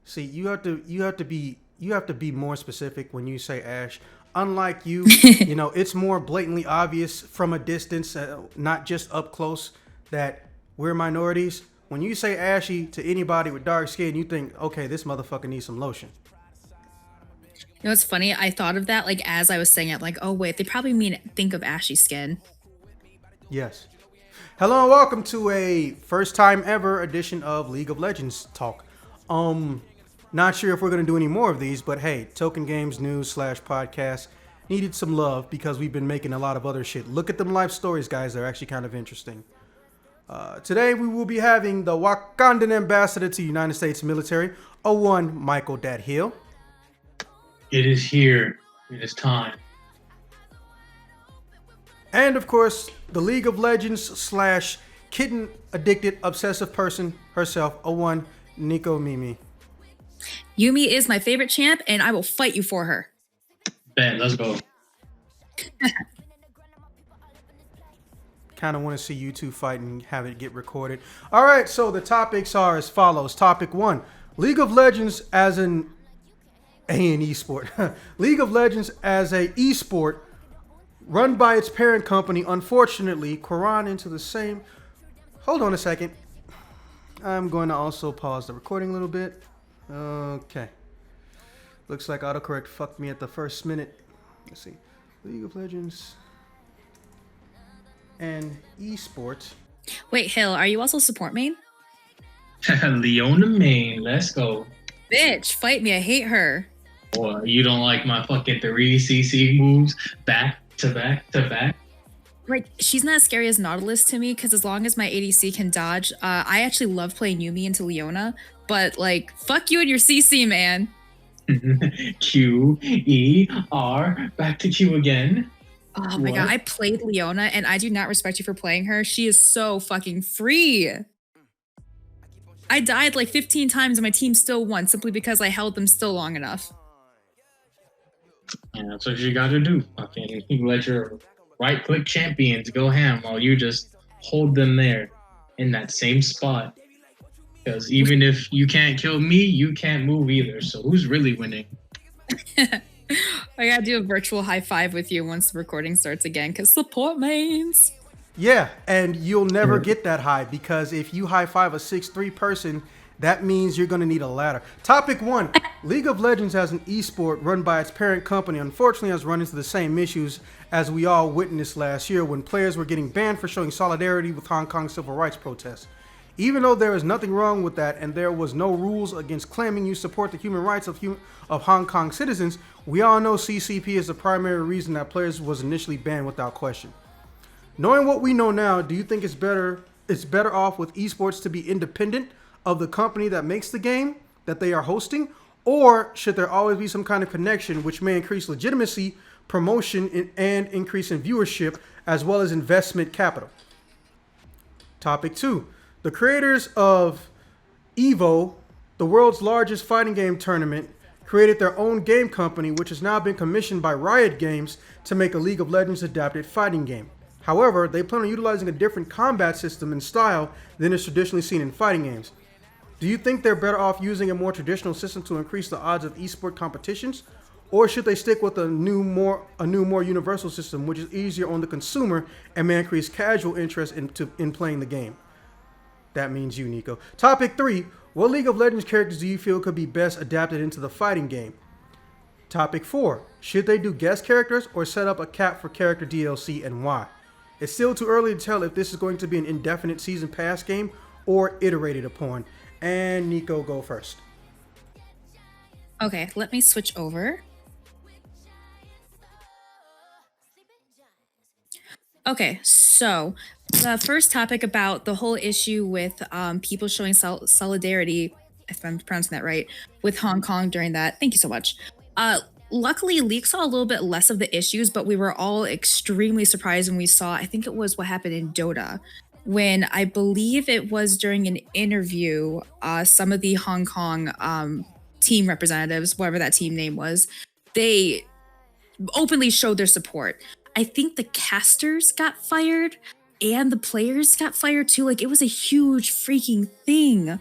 See, you have to be more specific when you say Ash. Unlike you, it's more blatantly obvious from a distance, not just up close, that we're minorities. When you say ashy to anybody with dark skin, you think, okay, this motherfucker needs some lotion. You know what's funny? I thought of that like as I was saying it, like, oh wait, they probably mean think of ashy skin. Yes. Hello and welcome to a first time ever edition of League of Legends talk. Um, Not sure if we're gonna do any more of these, but hey, Token Games News slash podcast needed some love because we've been making a lot of other shit. Look at them life stories, guys. They're actually kind of interesting. Today we will be having the Wakandan ambassador to the United States military, O1 Michael Dat Hill. It is here. It is time. And of course, the League of Legends slash kitten addicted obsessive person herself, O1 Neko Mimi. Yumi is my favorite champ, and I will fight you for her. Bet, let's go. Kind of want to see you two fight and have it get recorded. All right, so the topics are as follows. Topic 1, League of Legends as an esport. League of Legends as a esport run by its parent company, unfortunately, Quran into the same. Hold on a second. I'm going to also pause the recording a little bit. Okay. Looks like autocorrect fucked me at the first minute. Let's see. League of Legends and esports. Wait, Hill, are you also support main? Leona Main, let's go. Bitch, fight me. I hate her. Boy, you don't like my fucking 3 CC moves back to back to back? Like, she's not as scary as Nautilus to me because as long as my ADC can dodge, I actually love playing Yumi into Leona. But like, fuck you and your CC, man. Q, E, R, back to Q again. Oh my god, I played Leona and I do not respect you for playing her. She is so fucking free. I died like 15 times and my team still won simply because I held them still long enough. Yeah, that's what you gotta do. Fucking you let your right click champions go ham while you just hold them there in that same spot. Because even if you can't kill me, you can't move either. So who's really winning? I gotta do a virtual high five with you once the recording starts again, because support mains. Yeah, and you'll never get that high because if you high five a 6'3" person, that means you're going to need a ladder. Topic 1, League of Legends as an esport run by its parent company unfortunately has run into the same issues as we all witnessed last year when players were getting banned for showing solidarity with Hong Kong civil rights protests. Even though there is nothing wrong with that and there was no rules against claiming you support the human rights of Hong Kong citizens, we all know CCP is the primary reason that players was initially banned without question. Knowing what we know now, do you think it's better off with esports to be independent of the company that makes the game that they are hosting, or should there always be some kind of connection which may increase legitimacy, promotion, and increase in viewership as well as investment capital? Topic 2. The creators of EVO, the world's largest fighting game tournament, created their own game company which has now been commissioned by Riot Games to make a League of Legends adapted fighting game. However, they plan on utilizing a different combat system and style than is traditionally seen in fighting games. Do you think they're better off using a more traditional system to increase the odds of esport competitions? Or should they stick with a new, more universal system, which is easier on the consumer and may increase casual interest in playing the game? That means you, Nico. Topic 3, what League of Legends characters do you feel could be best adapted into the fighting game? Topic 4, should they do guest characters or set up a cap for character DLC and why? It's still too early to tell if this is going to be an indefinite season pass game or iterated upon. And Nico, go first. Okay, let me switch over. Okay, so the first topic about the whole issue with people showing solidarity, if I'm pronouncing that right, with Hong Kong during that. Thank you so much. Luckily, Leak saw a little bit less of the issues, but we were all extremely surprised when we saw, I think it was what happened in Dota, when I believe it was during an interview, some of the Hong Kong team representatives, whatever that team name was, they openly showed their support. I think the casters got fired and the players got fired too. Like, it was a huge freaking thing.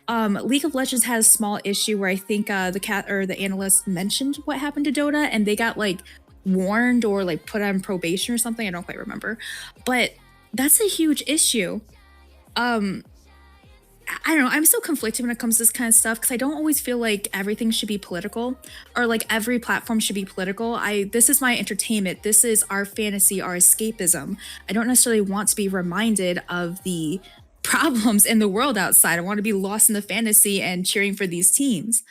League of Legends has a small issue where I think the analyst mentioned what happened to Dota, and they got like warned or like put on probation or something. I don't quite remember, but that's a huge issue. I don't know. I'm so conflicted when it comes to this kind of stuff because I don't always feel like everything should be political or like every platform should be political. This is my entertainment. This is our fantasy, our escapism. I don't necessarily want to be reminded of the problems in the world outside. I want to be lost in the fantasy and cheering for these teams.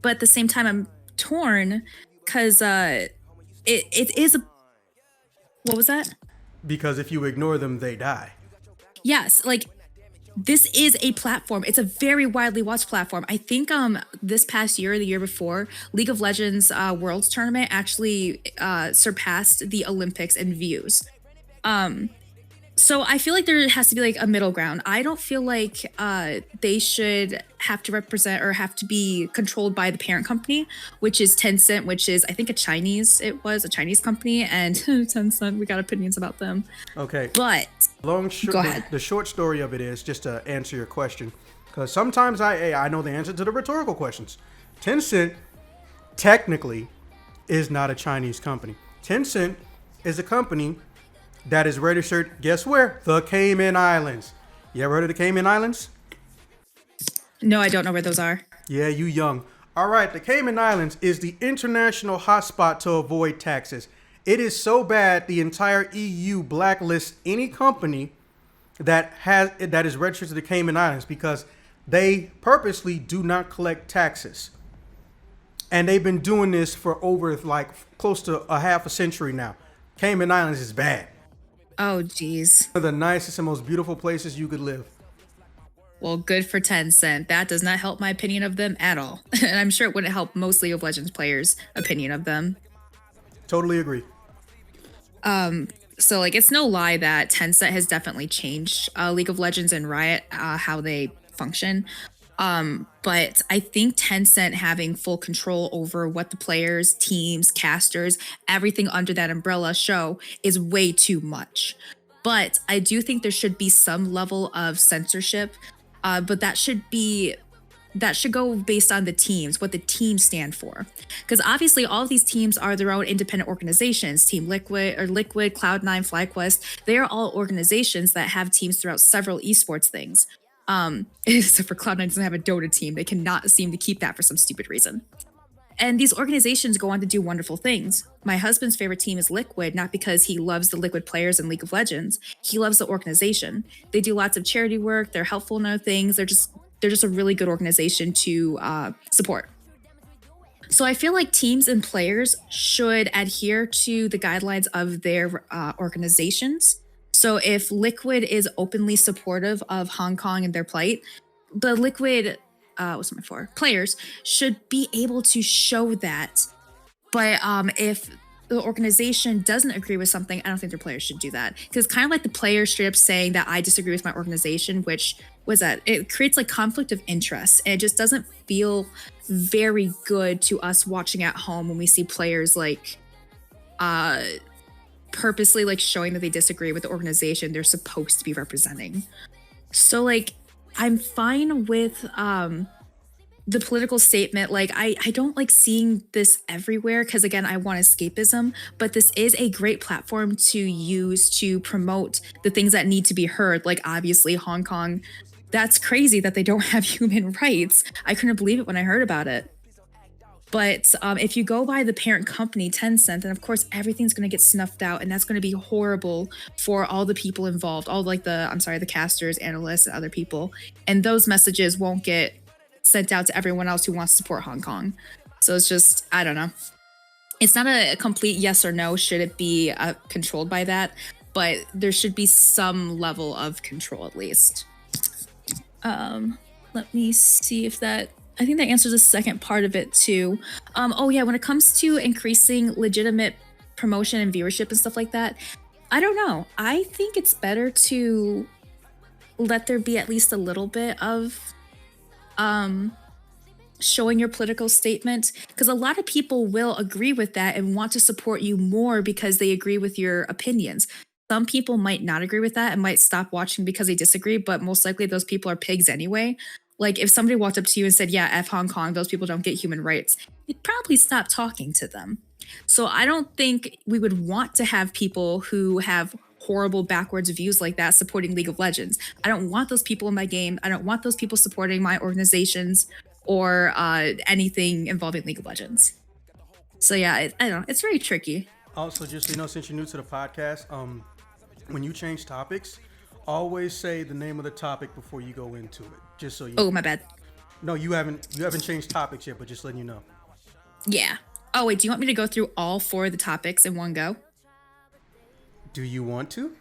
But at the same time, I'm torn because it is a. What was that? Because if you ignore them, they die. Yes, like this is a platform. It's a very widely watched platform. I think this past year or the year before, League of Legends Worlds Tournament actually surpassed the Olympics in views. So I feel like there has to be like a middle ground. I don't feel like they should have to represent or have to be controlled by the parent company, which is Tencent, which is I think a Chinese company, and Tencent, we got opinions about them. Okay. But go ahead. The short story of it is, just to answer your question, because sometimes I know the answer to the rhetorical questions. Tencent technically is not a Chinese company. Tencent is a company that is registered, guess where? The Cayman Islands. You ever heard of the Cayman Islands? No, I don't know where those are. Yeah, you young. All right, the Cayman Islands is the international hotspot to avoid taxes. It is so bad the entire EU blacklists any company that is registered to the Cayman Islands because they purposely do not collect taxes. And they've been doing this for over like close to a half a century now. Cayman Islands is bad. Oh, geez. One of the nicest and most beautiful places you could live. Well, good for Tencent. That does not help my opinion of them at all. And I'm sure it wouldn't help most League of Legends players' opinion of them. Totally agree. So like it's no lie that Tencent has definitely changed League of Legends and Riot how they function. But I think Tencent having full control over what the players, teams, casters, everything under that umbrella show is way too much. But I do think there should be some level of censorship, but that should go based on the teams, what the teams stand for. Because obviously all of these teams are their own independent organizations. Team Liquid, Cloud9, FlyQuest, they are all organizations that have teams throughout several esports things. Except for Cloud9 doesn't have a Dota team. They cannot seem to keep that for some stupid reason. And these organizations go on to do wonderful things. My husband's favorite team is Liquid, not because he loves the Liquid players in League of Legends. He loves the organization. They do lots of charity work. They're helpful in other things. They're just a really good organization to support. So I feel like teams and players should adhere to the guidelines of their organizations. So if Liquid is openly supportive of Hong Kong and their plight, the Liquid players should be able to show that. But if the organization doesn't agree with something, I don't think their players should do that. Because it's kind of like the players straight up saying that I disagree with my organization, which was that it creates like conflict of interest. And it just doesn't feel very good to us watching at home when we see players like purposely like showing that they disagree with the organization they're supposed to be representing. So like I'm fine with the political statement. Like I don't like seeing this everywhere because again I want escapism, but this is a great platform to use to promote the things that need to be heard. Like obviously Hong Kong, that's crazy that they don't have human rights. I couldn't believe it when I heard about it. But if you go by the parent company, Tencent, then of course everything's going to get snuffed out, and that's going to be horrible for all the people involved, all like the casters, analysts, and other people. And those messages won't get sent out to everyone else who wants to support Hong Kong. So it's just, I don't know. It's not a complete yes or no, should it be controlled by that, but there should be some level of control at least. Let me see if that... I think that answers the second part of it too. When it comes to increasing legitimate promotion and viewership and stuff like that, I don't know. I think it's better to let there be at least a little bit of showing your political statement, because a lot of people will agree with that and want to support you more because they agree with your opinions. Some people might not agree with that and might stop watching because they disagree, but most likely those people are pigs anyway. Like if somebody walked up to you and said, yeah, F Hong Kong, those people don't get human rights, you'd probably stop talking to them. So I don't think we would want to have people who have horrible backwards views like that supporting League of Legends. I don't want those people in my game. I don't want those people supporting my organizations or anything involving League of Legends. So yeah, I don't know. It's very tricky. Also, just since you're new to the podcast, when you change topics, always say the name of the topic before you go into it. Just so you. Oh, my bad. No, you haven't changed topics yet, but just letting you know. Yeah. Oh wait, do you want me to go through all 4 of the topics in one go? Do you want to?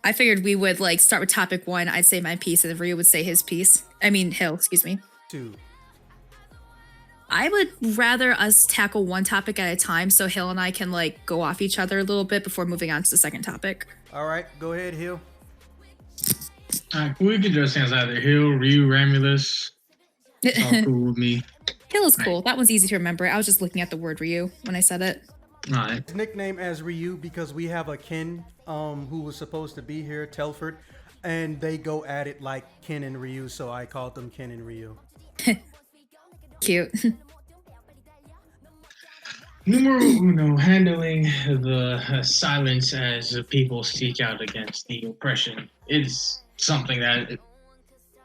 I figured we would like start with topic 1. I'd say my piece, and then Ryu would say his piece. I mean, Hill, excuse me. 2. I would rather us tackle one topic at a time so Hill and I can like go off each other a little bit before moving on to the second topic. All right, go ahead, Hill. We could just answer either Hill, Ryu, Ramulus. All cool with me. Hill is cool. That one's easy to remember. I was just looking at the word Ryu when I said it. All right. His nickname as Ryu because we have a Ken who was supposed to be here, Telford, and they go at it like Ken and Ryu, so I called them Ken and Ryu. Cute. Numero uno, handling the silence as people speak out against the oppression. It's something that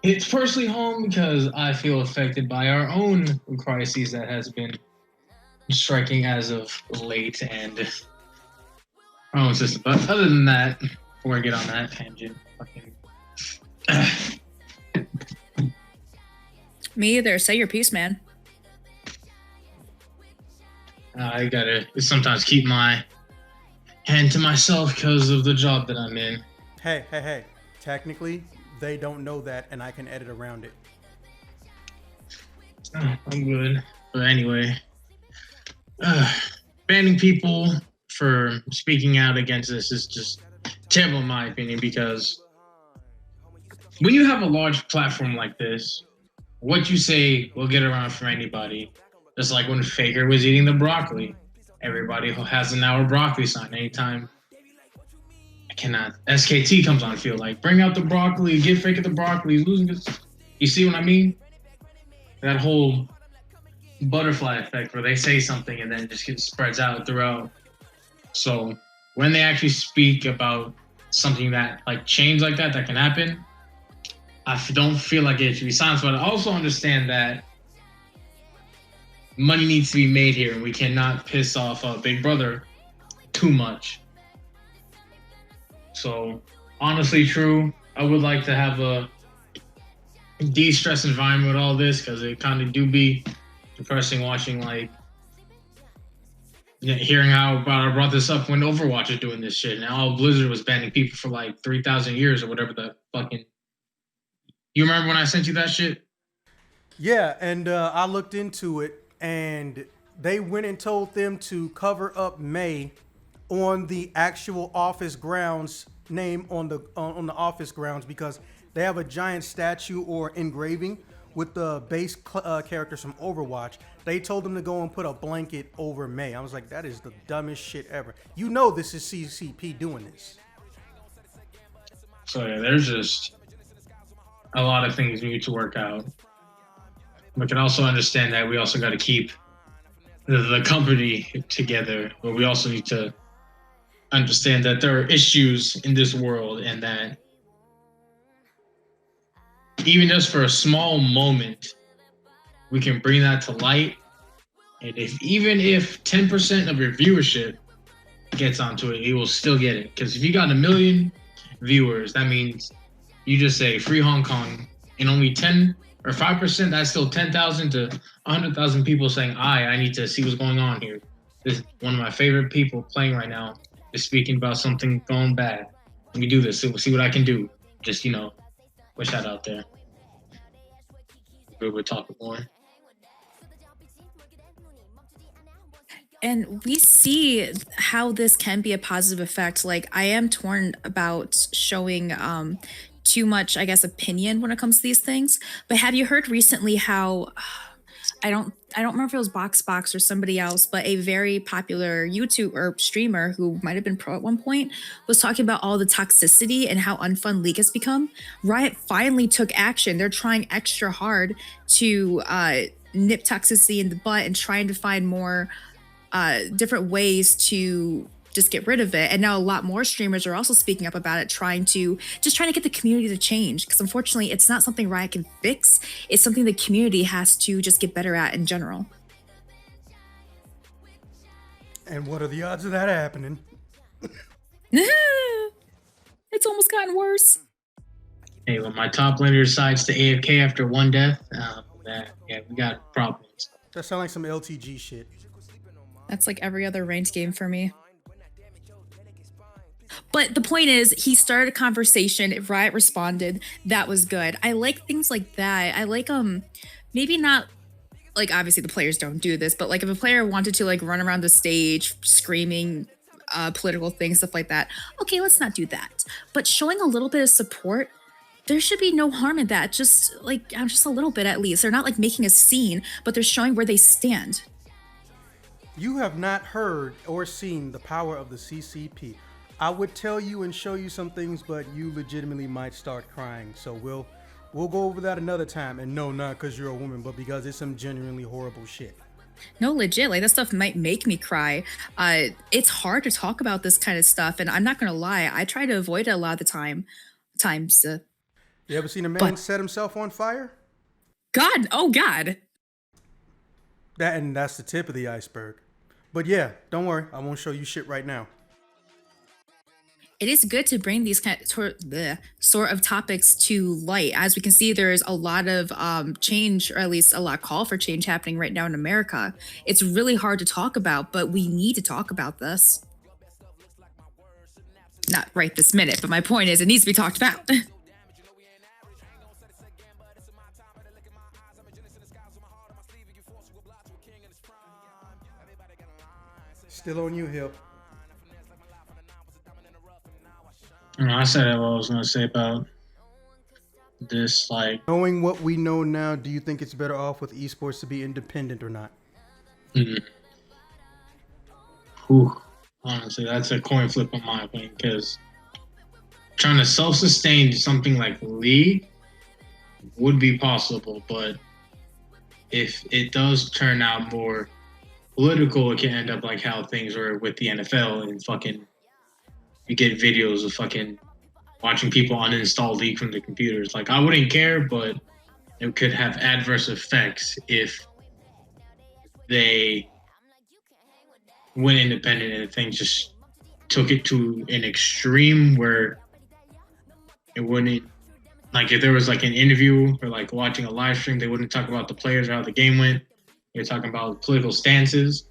it's personally home because I feel affected by our own crises that has been striking as of late and our own system. But other than that, before I get on that tangent, Me either. Say your piece, man. I gotta sometimes keep my hand to myself because of the job that I'm in. Hey. Technically, they don't know that, and I can edit around it. Oh, I'm good. But anyway, banning people for speaking out against this is just terrible in my opinion because when you have a large platform like this, what you say will get around for anybody. Just like when Faker was eating the broccoli. Everybody has an hour broccoli sign anytime. I cannot. SKT comes on field like, bring out the broccoli, give Faker the broccoli, he's losing this. You see what I mean? That whole butterfly effect where they say something and then it just spreads out throughout. So when they actually speak about something that like change like that can happen, I don't feel like it should be silenced, but I also understand that money needs to be made here, and we cannot piss off Big Brother too much. So, honestly, true. I would like to have a de-stress environment with all this because it kind of do be depressing watching, like, hearing how I brought this up when Overwatch is doing this shit. Now Blizzard was banning people for like 3,000 years or whatever the fucking. You remember when I sent you that shit? Yeah, and I looked into it, and they went and told them to cover up May on the actual office grounds, name on the office grounds, because they have a giant statue or engraving with the base characters from Overwatch. They told them to go and put a blanket over May. I was like, that is the dumbest shit ever. You know this is CCP doing this. So yeah, there's just a lot of things we need to work out. We can also understand that we also got to keep the company together, but we also need to understand that there are issues in this world and that even just for a small moment, we can bring that to light. And even if 10% of your viewership gets onto it, you will still get it. Because if you got 1 million viewers, that means you just say free Hong Kong, and only 10 or 5%, that's still 10,000 to 100,000 people saying, I need to see what's going on here. This is one of my favorite people playing right now is speaking about something going bad. Let me do this. So we'll see what I can do. Just, push that out there. We're talking more. And we see how this can be a positive effect. Like, I am torn about showing too much, I guess, opinion when it comes to these things. But have you heard recently how I don't remember if it was Box or somebody else, but a very popular YouTube or streamer who might have been pro at one point was talking about all the toxicity and how unfun League has become. Riot finally took action. They're trying extra hard to nip toxicity in the butt and trying to find more different ways to just get rid of it. And now a lot more streamers are also speaking up about it, trying to get the community to change. Because unfortunately, it's not something Riot can fix. It's something the community has to just get better at in general. And what are the odds of that happening? It's almost gotten worse. Hey, when my top laner decides to AFK after one death, we got problems. That sounds like some LTG shit. That's like every other ranked game for me. But the point is, he started a conversation. Riot responded. That was good. I like things like that. I like maybe not like, obviously the players don't do this, but like if a player wanted to like run around the stage screaming political things, stuff like that, okay, let's not do that. But showing a little bit of support, there should be no harm in that. Just a little bit at least. They're not like making a scene, but they're showing where they stand. You have not heard or seen the power of the CCP. I would tell you and show you some things, but you legitimately might start crying. So we'll go over that another time. And no, not because you're a woman, but because it's some genuinely horrible shit. No, legit, like that stuff might make me cry. It's hard to talk about this kind of stuff, and I'm not gonna lie, I try to avoid it a lot of the times. You ever seen a man set himself on fire? God, oh God. That's the tip of the iceberg. But yeah, don't worry, I won't show you shit right now. It is good to bring these sort of topics to light. As we can see, there's a lot of change, or at least a lot of call for change happening right now in America. It's really hard to talk about, but we need to talk about this. Not right this minute, but my point is it needs to be talked about. Still on you, Hill. I said what I was going to say about this, like... Knowing what we know now, do you think it's better off with esports to be independent or not? Honestly, that's a coin flip in my opinion, because trying to self-sustain something like League would be possible, but if it does turn out more political, it can end up like how things were with the NFL and fucking... You get videos of fucking watching people uninstall League from the computers. Like, I wouldn't care, but it could have adverse effects if they went independent and things just took it to an extreme where it wouldn't, like if there was like an interview or like watching a live stream, they wouldn't talk about the players or how the game went. They're talking about political stances.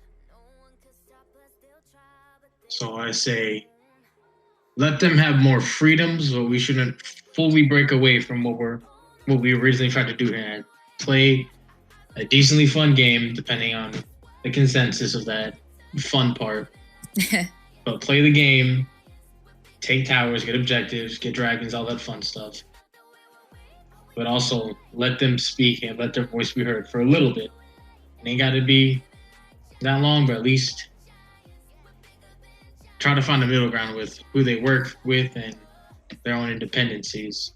So I say, let them have more freedoms, but we shouldn't fully break away from what we originally tried to do here and play a decently fun game, depending on the consensus of that fun part. But play the game, take towers, get objectives, get dragons, all that fun stuff. But also let them speak and let their voice be heard for a little bit. It ain't got to be that long, but at least try to find a middle ground with who they work with and their own independencies.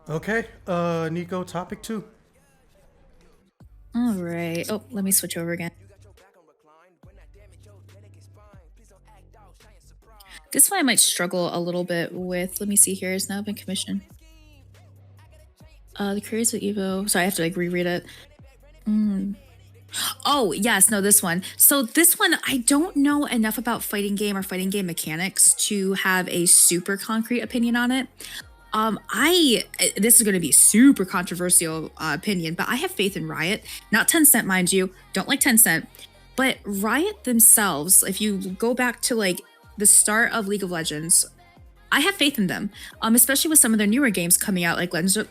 Okay, Neko, topic 2. All right. Oh, let me switch over again. This one I might struggle a little bit with. Let me see here. It's now been commissioned. The creators of Evo. Sorry, I have to like reread it. Oh, yes. No, this one. So this one, I don't know enough about fighting game or fighting game mechanics to have a super concrete opinion on it. This is going to be a super controversial opinion, but I have faith in Riot. Not Tencent, mind you. Don't like Tencent. But Riot themselves, if you go back to like the start of League of Legends, I have faith in them, especially with some of their newer games coming out, like Legends of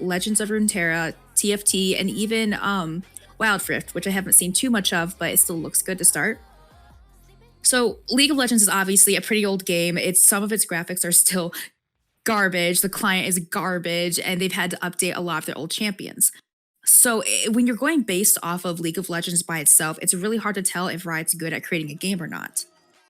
Runeterra, TFT, and even Wild Rift, which I haven't seen too much of, but it still looks good to start. So League of Legends is obviously a pretty old game. Some of its graphics are still garbage. The client is garbage, and they've had to update a lot of their old champions. So when you're going based off of League of Legends by itself, it's really hard to tell if Riot's good at creating a game or not.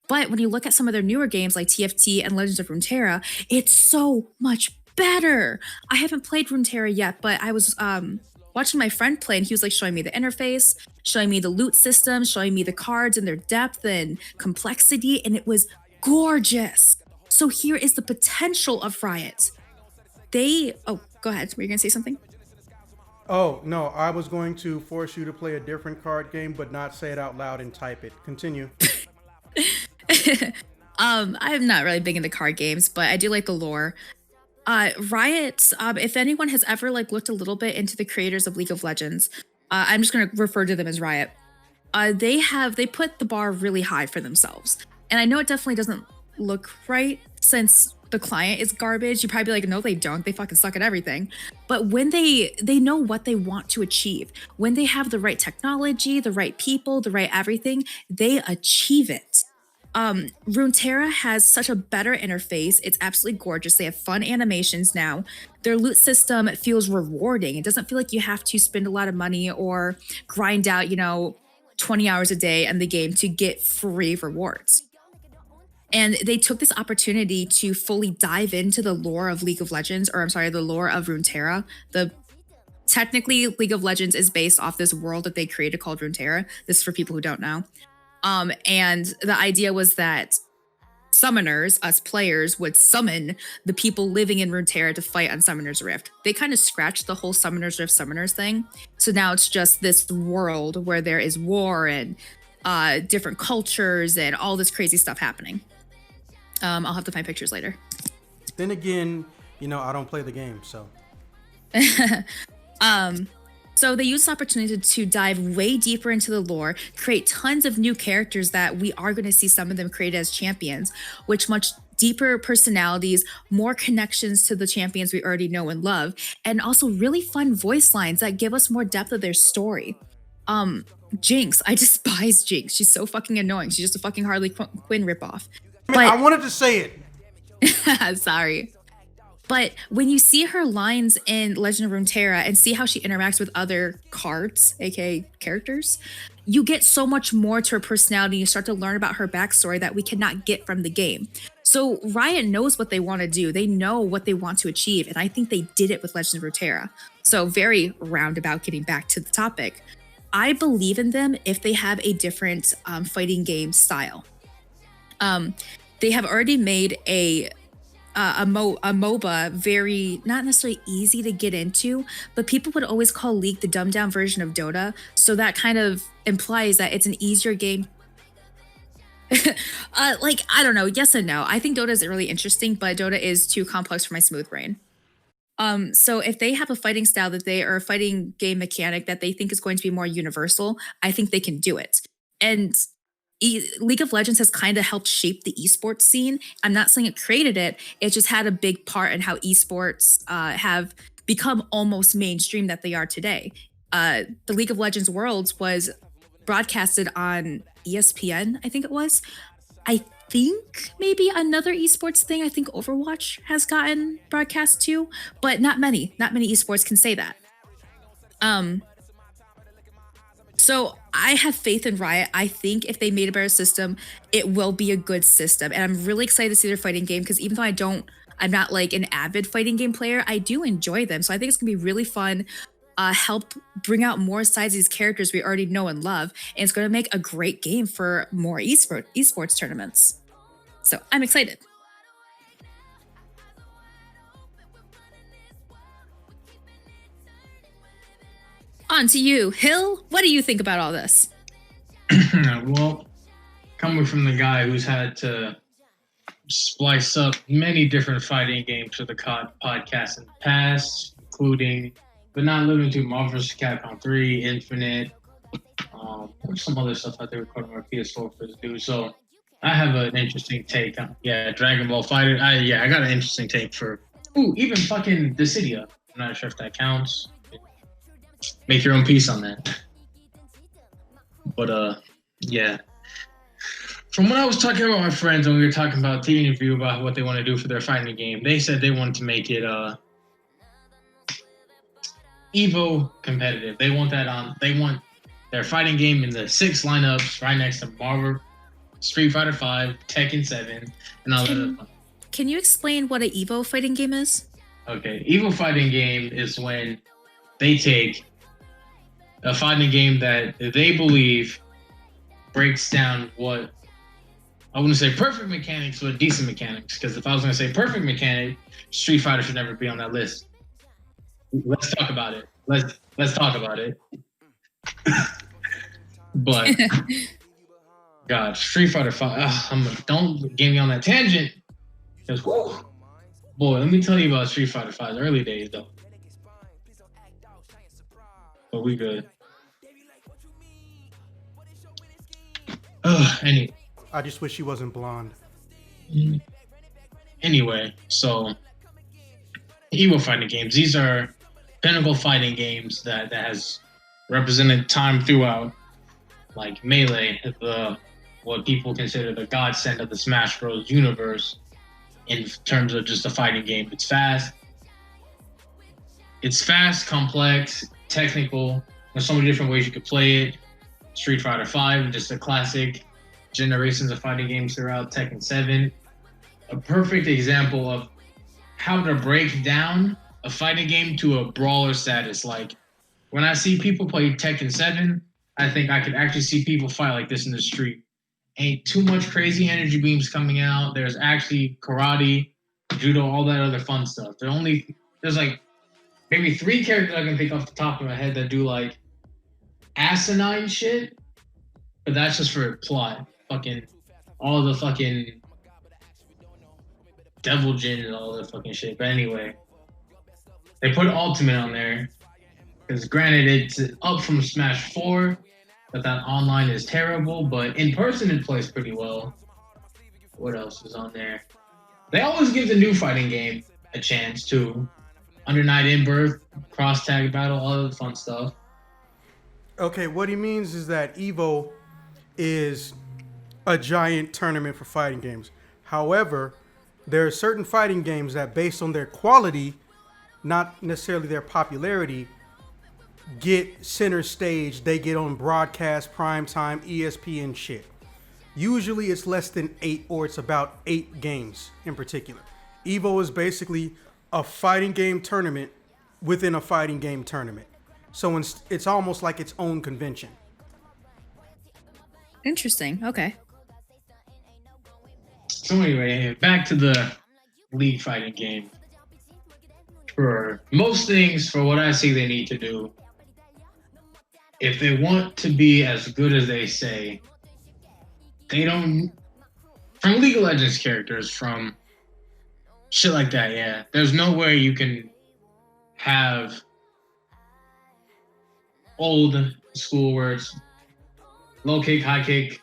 But when you look at some of their newer games like TFT and Legends of Runeterra, it's so much better. I haven't played Runeterra yet, but I was watching my friend play, and he was like showing me the interface, showing me the loot system, showing me the cards and their depth and complexity, and it was gorgeous. So here is the potential of Riot. Oh, go ahead. Were you gonna say something? Oh, no, I was going to force you to play a different card game, but not say it out loud and type it. Continue. I'm not really big into card games, but I do like the lore. Riot, if anyone has ever like looked a little bit into the creators of League of Legends, I'm just gonna refer to them as Riot. They put the bar really high for themselves. And I know it definitely doesn't look right since the client is garbage. You'd probably be like, no, they don't. They fucking suck at everything. But when they know what they want to achieve, when they have the right technology, the right people, the right everything, they achieve it. Runeterra has such a better interface. It's absolutely gorgeous. They have fun animations now. Their loot system feels rewarding. It doesn't feel like you have to spend a lot of money or grind out, 20 hours a day in the game to get free rewards. And they took this opportunity to fully dive into the lore of League of Legends, the lore of Runeterra. Technically, League of Legends is based off this world that they created called Runeterra. This is for people who don't know. And the idea was that summoners, us players, would summon the people living in Runeterra to fight on Summoner's Rift. They kind of scratched the whole Summoner's Rift summoners thing. So now it's just this world where there is war and different cultures and all this crazy stuff happening. I'll have to find pictures later. Then again, I don't play the game, so. So they used this opportunity to dive way deeper into the lore, create tons of new characters that we are going to see some of them created as champions, which much deeper personalities, more connections to the champions we already know and love, and also really fun voice lines that give us more depth of their story. Jinx, I despise Jinx. She's so fucking annoying. She's just a fucking Harley Quinn ripoff. I wanted to say it. Sorry. But when you see her lines in Legend of Runeterra and see how she interacts with other cards, aka characters, you get so much more to her personality. You start to learn about her backstory that we cannot get from the game. So Riot knows what they want to do. They know what they want to achieve. And I think they did it with Legend of Runeterra. So very roundabout getting back to the topic. I believe in them if they have a different fighting game style. They have already made a MOBA very, not necessarily easy to get into, but people would always call League the dumbed down version of Dota. So that kind of implies that it's an easier game. I don't know. Yes and no. I think Dota is really interesting, but Dota is too complex for my smooth brain. So if they have a fighting style or a fighting game mechanic that they think is going to be more universal, I think they can do it. And League of Legends has kind of helped shape the esports scene. I'm not saying it created it. It just had a big part in how esports have become almost mainstream that they are today. The League of Legends Worlds was broadcasted on ESPN, I think it was. I think maybe another esports thing, I think Overwatch has gotten broadcast too, but not many esports can say that. So I have faith in Riot. I think if they made a better system, it will be a good system. And I'm really excited to see their fighting game because even though I'm not like an avid fighting game player, I do enjoy them. So I think it's gonna be really fun, help bring out more sides of these characters we already know and love. And it's gonna make a great game for more esports tournaments. So I'm excited. On to you, Hill. What do you think about all this? Well, coming from the guy who's had to splice up many different fighting games for the podcast in the past, including, but not limited to Marvel vs. Capcom 3, Infinite, there's some other stuff that they recorded on PS4 for the dude. So I have an interesting take on, Dragon Ball Fighter. I got an interesting take for, even fucking Dissidia. I'm not sure if that counts. Make your own piece on that. But From when I was talking about my friends when we were talking about the interview about what they want to do for their fighting game, they said they wanted to make it Evo competitive. They want that on. They want their fighting game in the 6 lineups right next to Marvel, Street Fighter 5, Tekken 7, and all that. Can you explain what an Evo fighting game is? Okay, Evo fighting game is when they take a fighting game that they believe breaks down what I wouldn't say perfect mechanics, but decent mechanics. Because if I was going to say perfect mechanic, Street Fighter should never be on that list. Let's talk about it. Let's talk about it. But God, Street Fighter 5. Don't get me on that tangent. Because boy, let me tell you about Street Fighter 5's early days though. But we good. Anyway. I just wish she wasn't blonde. Anyway, so Evo fighting games. These are pinnacle fighting games that has represented time throughout, like Melee, what people consider the godsend of the Smash Bros. Universe in terms of just a fighting game. It's fast, complex, technical. There's so many different ways you could play it. Street Fighter 5, just a classic. Generations of fighting games throughout. Tekken 7, a perfect example of how to break down a fighting game to a brawler status. Like when I see people play Tekken 7, I think I could actually see people fight like this in the street. Ain't too much crazy energy beams coming out. There's actually karate, judo, all that other fun stuff. There's like maybe 3 characters I can think off the top of my head that do like asinine shit, but that's just for plot. Fucking all the fucking Devil Jin and all that fucking shit. But anyway, they put Ultimate on there because granted it's up from Smash 4, but that online is terrible. But in person it plays pretty well. What else is on there? They always give the new fighting game a chance too. Under Night in Birth, cross tag battle, all the fun stuff. Okay, what he means is that Evo is a giant tournament for fighting games. However, there are certain fighting games that, based on their quality, not necessarily their popularity, get center stage. They get on broadcast, primetime, ESPN shit. Usually it's less than 8, or it's about 8 games in particular. Evo is basically a fighting game tournament within a fighting game tournament. So it's almost like its own convention. Interesting. Okay. So anyway, back to the League fighting game. For most things, for what I see they need to do, if they want to be as good as they say, they don't... From League of Legends characters, from shit like that, yeah. There's no way you can have old school where it's low kick, high kick,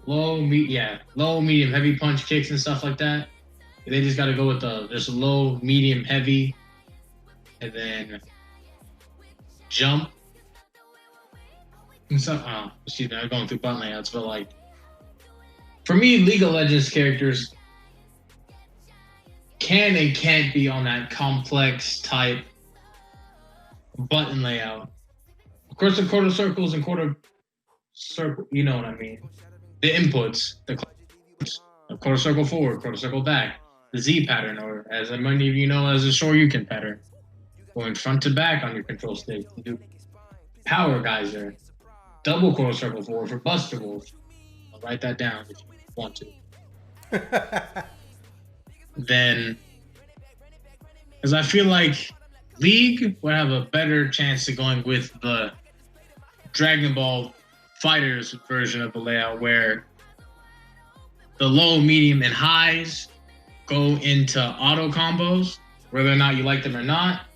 low, medium, heavy punch kicks and stuff like that. They just got to go with just low, medium, heavy, and then jump. And stuff. Excuse me, I'm going through button layouts, but like, for me, League of Legends characters can and can't be on that complex type button layout. Of course, the quarter circles and quarter circle, you know what I mean. The inputs, the quarter circle forward, quarter circle back, the Z pattern, or as many of you know as the Shoryuken pattern, going front to back on your control stick. You do power geyser, double quarter circle forward for Buster Wolf. I'll write that down if you want to. Then, because I feel like League would have a better chance of going with the Dragon Ball Fighters version of the layout, where the low, medium, and highs go into auto combos, whether or not you like them or not.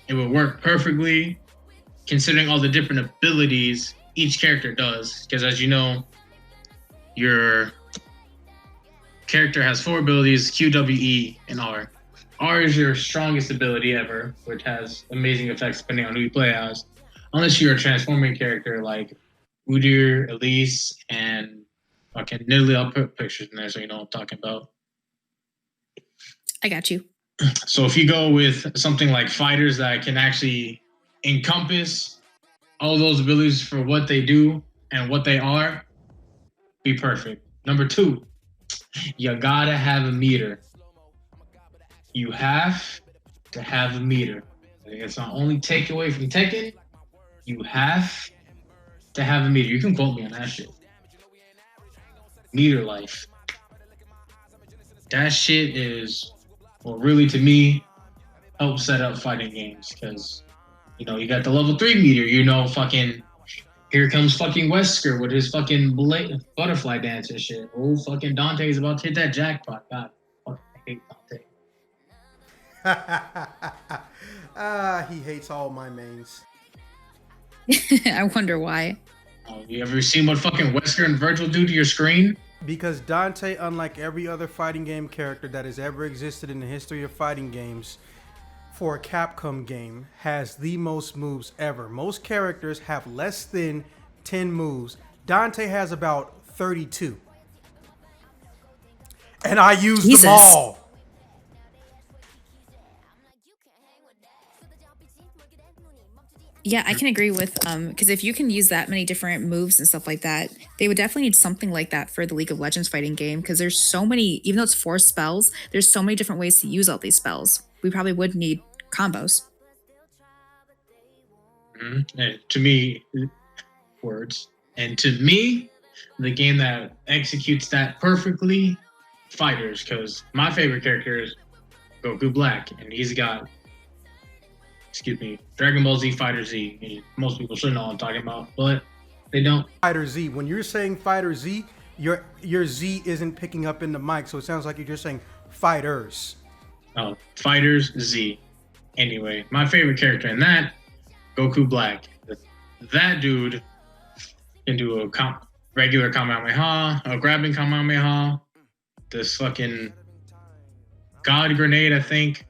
It would work perfectly, considering all the different abilities each character does. Because as you know, your character has 4 abilities: Q, W, E, and R. R is your strongest ability ever, which has amazing effects depending on who you play as. Unless you're a transforming character like Udyr, Elise, and Okay, literally, I'll put pictures in there so you know what I'm talking about. I got you. So if you go with something like fighters that can actually encompass all those abilities for what they do and what they are, be perfect. Number 2, you gotta have a meter. You have to have a meter. It's not only take away from Tekken, you have to have a meter. You can quote me on that shit. Meter life. That shit is, well, really to me, helps set up fighting games because, you know, you got the level 3 meter, you know, fucking, here comes fucking Wesker with his fucking butterfly dance and shit. Oh, fucking Dante's about to hit that jackpot. God, fucking I hate Dante. He hates all my mains. I wonder why. You ever seen what fucking Wesker and Virgil do to your screen? Because Dante, unlike every other fighting game character that has ever existed in the history of fighting games, for a Capcom game, has the most moves ever. Most characters have less than 10 moves. Dante has about 32. And I use Jesus. them all. Yeah, I can agree with because if you can use that many different moves and stuff like that, they would definitely need something like that for the League of Legends fighting game because there's so many, even though it's 4 spells, there's so many different ways to use all these spells. We probably would need combos. And to me, words. And to me, the game that executes that perfectly, fighters, because my favorite character is Goku Black, and he's got, Dragon Ball Z Fighter Z. And most people should know what I'm talking about, but they don't. Fighter Z. When you're saying Fighter Z, your Z isn't picking up in the mic, so it sounds like you're just saying fighters. Oh, Fighters Z. Anyway, my favorite character in that, Goku Black. That dude can do a regular Kamehameha, a grabbing Kamehameha, this fucking God Grenade, I think.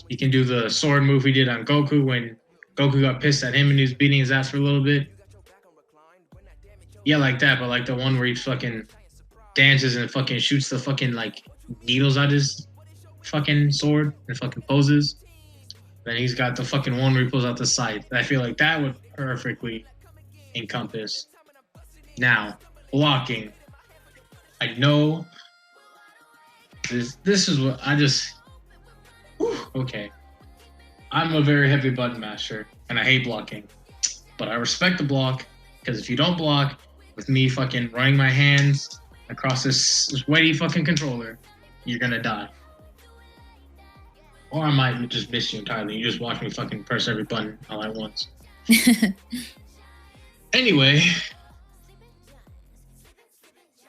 He can do the sword move he did on Goku when Goku got pissed at him and he was beating his ass for a little bit. Yeah, like that, but like the one where he fucking dances and fucking shoots the fucking like needles out his fucking sword and fucking poses. Then he's got the fucking one where he pulls out the scythe. I feel like that would perfectly encompass. Now, blocking. I know this is what I just... Whew, okay. I'm a very heavy button master, and I hate blocking. But I respect the block, because if you don't block, with me fucking running my hands across this sweaty fucking controller, you're gonna die. Or I might just miss you entirely. You just watch me fucking press every button all at once. Anyway.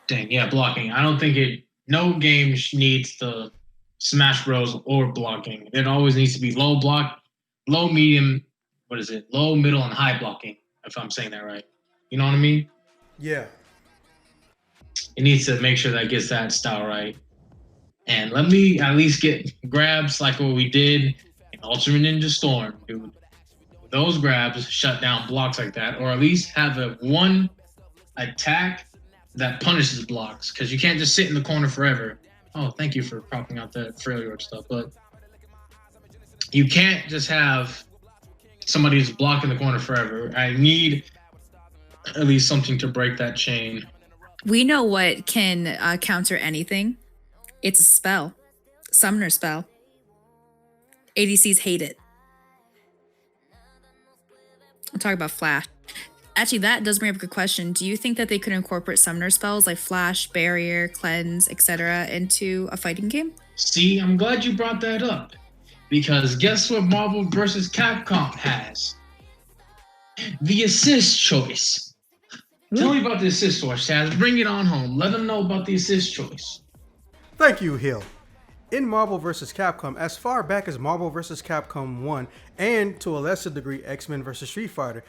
Dang, yeah, blocking. I don't think no game needs the Smash Bros. Or blocking. It always needs to be low block, low, medium, low, middle, and high blocking, if I'm saying that right. You know what I mean? Yeah. It needs to make sure that gets that style right. And let me at least get grabs like what we did in Ultimate Ninja Storm, dude. Those grabs shut down blocks like that, or at least have one attack that punishes blocks, because you can't just sit in the corner forever. Oh, thank you for propping out the Freljord stuff, but you can't just have somebody who's blocking the corner forever. I need at least something to break that chain. We know what can counter anything. It's a spell. Summoner spell. ADCs hate it. I'm talking about Flash. Actually, that does bring up a good question. Do you think that they could incorporate summoner spells like Flash, Barrier, Cleanse, etc. into a fighting game? See, I'm glad you brought that up. Because guess what Marvel vs. Capcom has? The assist choice. Ooh. Tell me about the assist choice, Chaz. Bring it on home. Let them know about the assist choice. Thank you, Hill. In Marvel vs. Capcom, as far back as Marvel vs. Capcom 1, and to a lesser degree X-Men vs. Street Fighter,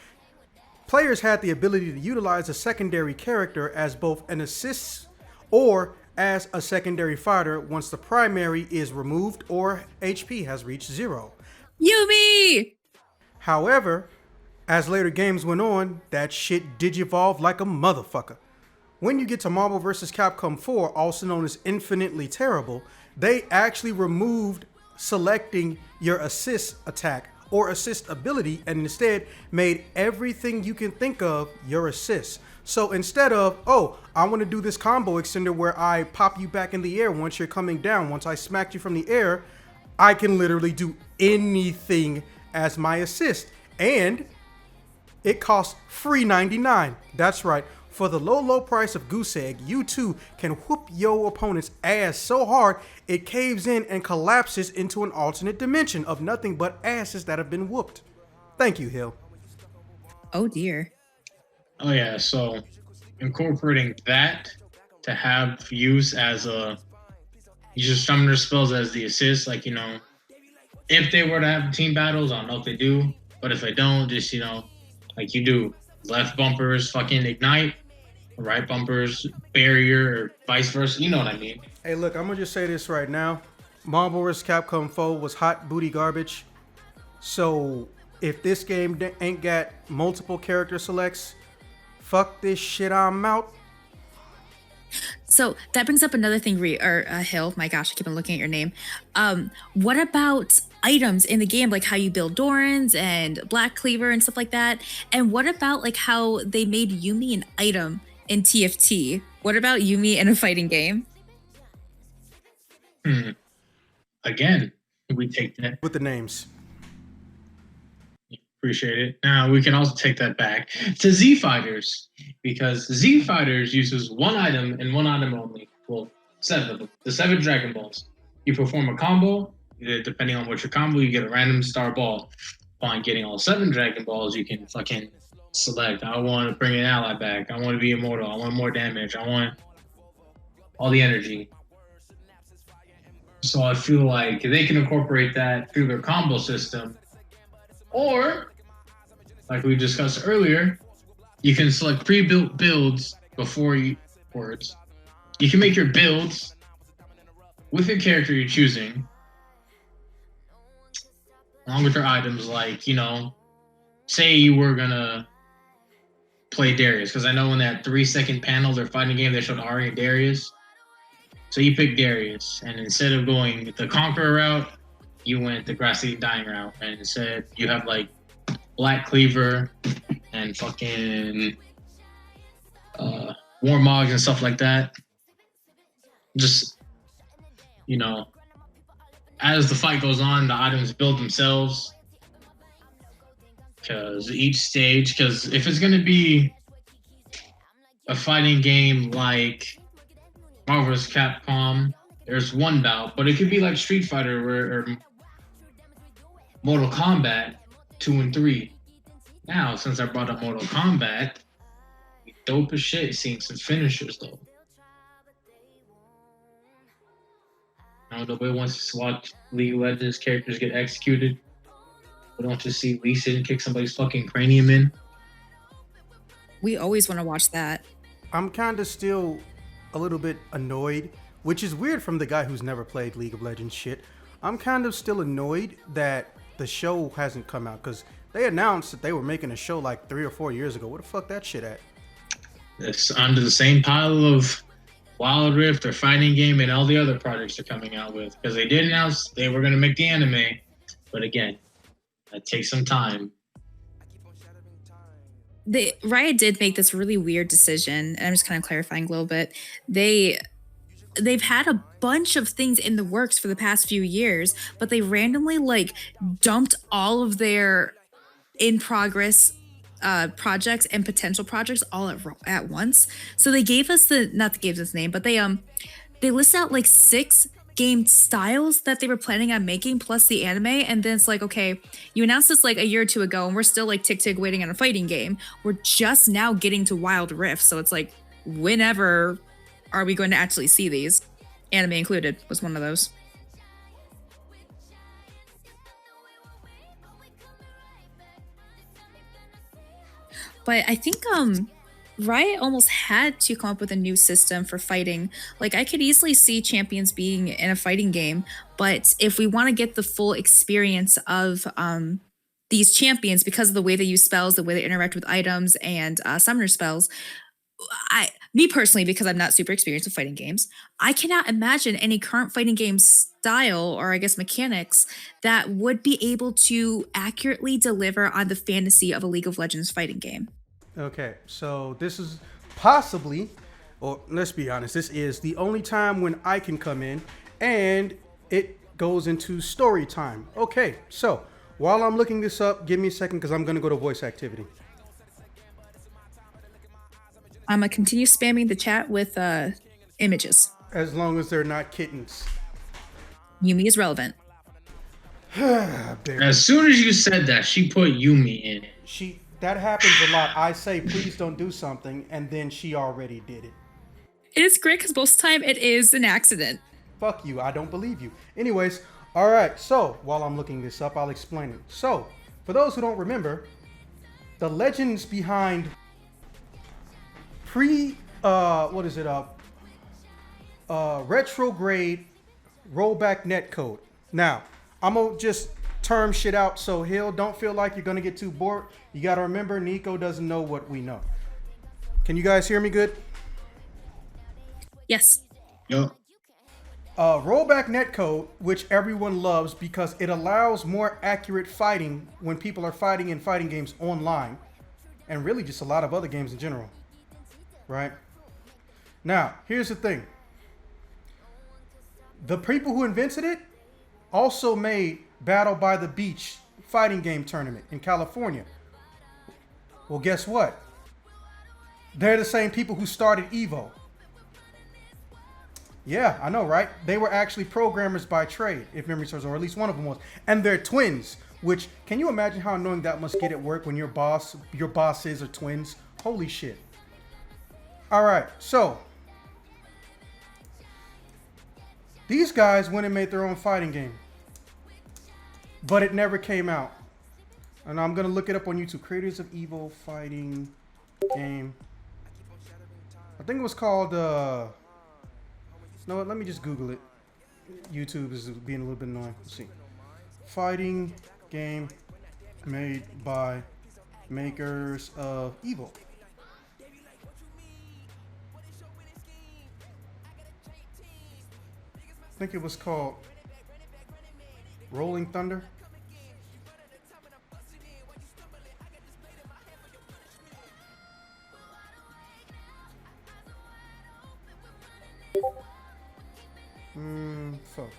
players had the ability to utilize a secondary character as both an assist or as a secondary fighter once the primary is removed or HP has reached 0. Yumi! However, as later games went on, that shit digivolved like a motherfucker. When you get to Marvel vs. Capcom 4, also known as Infinitely Terrible, they actually removed selecting your assist attack or assist ability and instead made everything you can think of your assist. So instead of, oh, I want to do this combo extender where I pop you back in the air once you're coming down, once I smacked you from the air, I can literally do anything as my assist. And it costs free 99. That's right. For the low price of goose egg, you too can whoop your opponent's ass so hard it caves in and collapses into an alternate dimension of nothing but asses that have been whooped. Thank you, Hill. Oh dear. Oh yeah, so incorporating that to have use as a you just summon their spells as the assist, like if they were to have team battles, I don't know if they do, but if they don't, just like you do left bumpers, fucking ignite, right bumpers, barrier, or vice versa. You know what I mean? Hey, look, I'm gonna just say this right now. Marvel vs. Capcom 4 was hot booty garbage. So if this game ain't got multiple character selects, fuck this shit, I'm out. So that brings up another thing, Hill. My gosh, I keep on looking at your name. What about items in the game, like how you build Dorans and Black Cleaver and stuff like that? And what about like how they made Yumi an item in TFT? What about Yumi in a fighting game? Again, we take that with the names. Appreciate it. Now we can also take that back to Z Fighters, because Z Fighters uses one item and one item only. Well, 7 of them. The 7 Dragon Balls. You perform a combo, depending on what your combo, you get a random star ball. Upon getting all 7 Dragon Balls, you can fucking select, I want to bring an ally back. I want to be immortal. I want more damage. I want all the energy. So I feel like they can incorporate that through their combo system. Or, like we discussed earlier, you can select pre-built builds before you words. You can make your builds with the character you're choosing, along with your items. Like, say you were gonna play Darius, because I know in that 3-second panel they're fighting game, they showed Ari and Darius. So you pick Darius, and instead of going the Conqueror route, you went the Grassy Dying route, and instead you have like Black Cleaver and fucking Warmogs and stuff like that. Just, as the fight goes on, the items build themselves. Because if it's going to be a fighting game like Marvel vs. Capcom, there's one bout, but it could be like Street Fighter or Mortal Kombat 2 and 3. Now, since I brought up Mortal Kombat, dope as shit seeing some finishers though. Nobody wants to watch League of Legends characters get executed. We don't just see Lee Sin kick somebody's fucking cranium in. We always want to watch that. I'm kind of still a little bit annoyed, which is weird from the guy who's never played League of Legends shit. I'm kind of still annoyed that the show hasn't come out, because they announced that they were making a show like 3 or 4 years ago. Where the fuck that shit at? It's under the same pile of Wild Rift, their fighting game, and all the other projects they're coming out with. Because they did announce they were going to make the anime, but again, that takes some time. Riot did make this really weird decision, and I'm just kind of clarifying a little bit. They've had a bunch of things in the works for the past few years, but they randomly like dumped all of their in progress projects and potential projects all at once. So they gave us not to give this name, but they listed out like 6 game styles that they were planning on making plus the anime, and then it's like, okay, you announced this like a year or 2 ago, and we're still like tick waiting on a fighting game. We're just now getting to Wild Rift, so it's like, whenever are we going to actually see these? Anime included was one of those. But I think Riot almost had to come up with a new system for fighting. Like, I could easily see champions being in a fighting game, but if we want to get the full experience of these champions, because of the way they use spells, the way they interact with items and summoner spells, Me personally, because I'm not super experienced with fighting games, I cannot imagine any current fighting game style or I guess mechanics that would be able to accurately deliver on the fantasy of a League of Legends fighting game. Okay, so this is possibly, or let's be honest, this is the only time when I can come in and it goes into story time. Okay, so while I'm looking this up, give me a second because I'm going to go to voice activity. I'm gonna continue spamming the chat with images. As long as they're not kittens. Yumi is relevant. As soon as you said that, she put Yumi in it. That happens a lot. I say, please don't do something, and then she already did it. It is great because most of the time it is an accident. Fuck you. I don't believe you. Anyways, all right. So while I'm looking this up, I'll explain it. So for those who don't remember, the legends behind retrograde rollback netcode. Now, I'm gonna just term shit out so Hill don't feel like you're gonna get too bored. You gotta remember, Neko doesn't know what we know. Can you guys hear me good? Yes. Yep. Rollback netcode, which everyone loves because it allows more accurate fighting when people are fighting in fighting games online, and really just a lot of other games in general. Right? Now, here's the thing. The people who invented it also made Battle by the Beach fighting game tournament in California. Well, guess what? They're the same people who started Evo. Yeah, I know, right? They were actually programmers by trade, if memory serves, or at least one of them was. And they're twins, which, can you imagine how annoying that must get at work when your bosses are twins? Holy shit. All right, so these guys went and made their own fighting game, but it never came out. And I'm gonna look it up on YouTube. Creators of Evo fighting game. I think it was called. No, let me just Google it. YouTube is being a little bit annoying. Let's see. Fighting game made by makers of Evo. I think it was called Rolling Thunder. Fuck.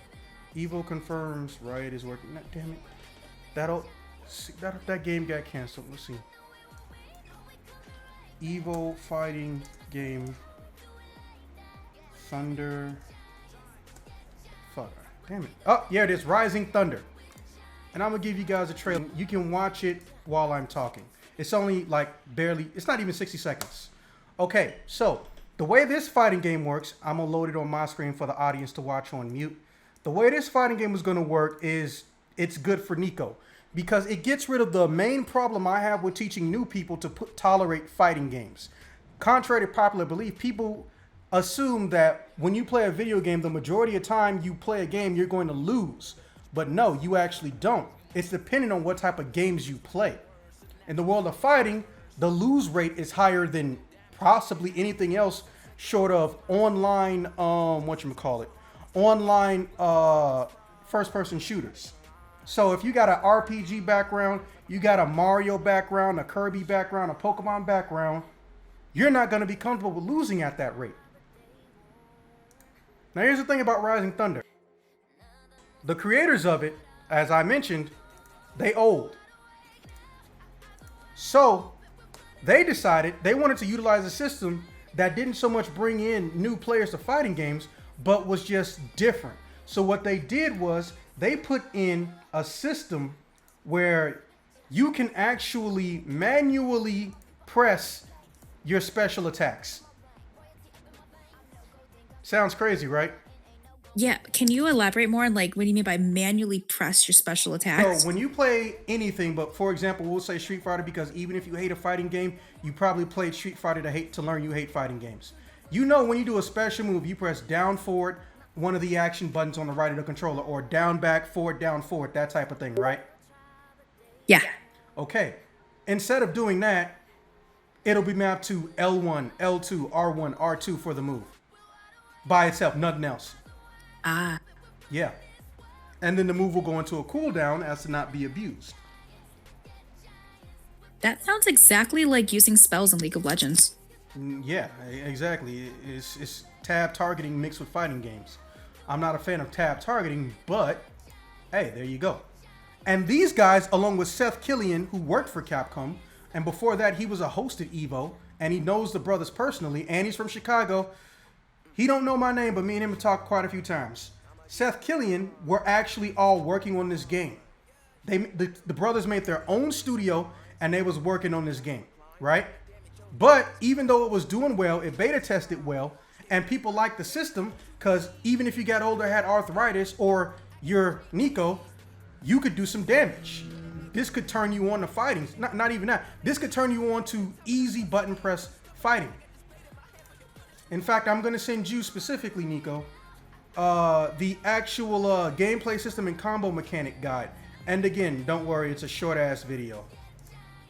Evo confirms Riot is working. Damn it. That game got canceled. Let's see. Evo fighting game. Thunder. Fuck. Damn it. Oh, yeah, it is. Rising Thunder. And I'm going to give you guys a trailer. You can watch it while I'm talking. It's only like barely, it's not even 60 seconds. Okay, so the way this fighting game works, I'm going to load it on my screen for the audience to watch on mute. The way this fighting game is going to work is it's good for Neko because it gets rid of the main problem I have with teaching new people to tolerate fighting games. Contrary to popular belief, people assume that when you play a video game, the majority of time you play a game, you're going to lose. But no, you actually don't. It's dependent on what type of games you play. In the world of fighting, the lose rate is higher than possibly anything else short of online, online first-person shooters. So if you got an RPG background, you got a Mario background, a Kirby background, a Pokemon background, you're not going to be comfortable with losing at that rate. Now here's the thing about Rising Thunder. The creators of it, as I mentioned, they old. So they decided they wanted to utilize a system that didn't so much bring in new players to fighting games, but was just different. So what they did was they put in a system where you can actually manually press your special attacks. Sounds crazy, right? Yeah, can you elaborate more on like what do you mean by manually press your special attacks? So when you play anything, but for example, we'll say Street Fighter because even if you hate a fighting game, you probably played Street Fighter to learn you hate fighting games. You know when you do a special move, you press down forward, one of the action buttons on the right of the controller, or down back, forward, down forward, that type of thing, right? Yeah. Okay. Instead of doing that, it'll be mapped to L1, L2, R1, R2 for the move. By itself, nothing else. Ah. Yeah. And then the move will go into a cooldown as to not be abused. That sounds exactly like using spells in League of Legends. Yeah, exactly. It's tab targeting mixed with fighting games. I'm not a fan of tab targeting, but hey, there you go. And these guys, along with Seth Killian, who worked for Capcom, and before that he was a host at EVO, and he knows the brothers personally, and he's from Chicago. He don't know my name, but me and him have talked quite a few times. Seth Killian were actually all working on this game. The brothers made their own studio, and they was working on this game, right? But even though it was doing well, it beta tested well, and people liked the system, because even if you got older, had arthritis, or you're Neko, you could do some damage. This could turn you on to fighting. Not even that. This could turn you on to easy button press fighting. In fact, I'm going to send you specifically, Neko, the actual gameplay system and combo mechanic guide. And again, don't worry, it's a short ass video.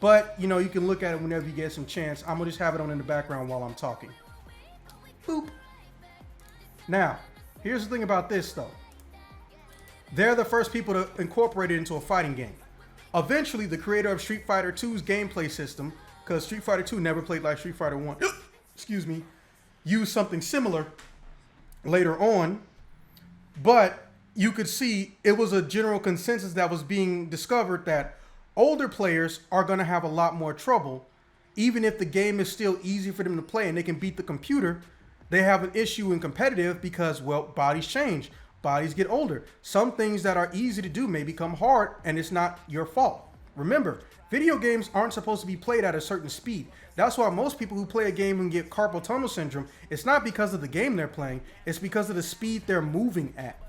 But, you know, you can look at it whenever you get some chance. I'm going to just have it on in the background while I'm talking. Boop. Now, here's the thing about this, though. They're the first people to incorporate it into a fighting game. Eventually, the creator of Street Fighter 2's gameplay system, because Street Fighter 2 never played like Street Fighter 1, excuse me, used something similar later on. But you could see it was a general consensus that was being discovered that older players are going to have a lot more trouble. Even if the game is still easy for them to play and they can beat the computer, they have an issue in competitive because, well, bodies change. Bodies get older. Some things that are easy to do may become hard, and it's not your fault. Remember, video games aren't supposed to be played at a certain speed. That's why most people who play a game and get carpal tunnel syndrome, it's not because of the game they're playing, it's because of the speed they're moving at.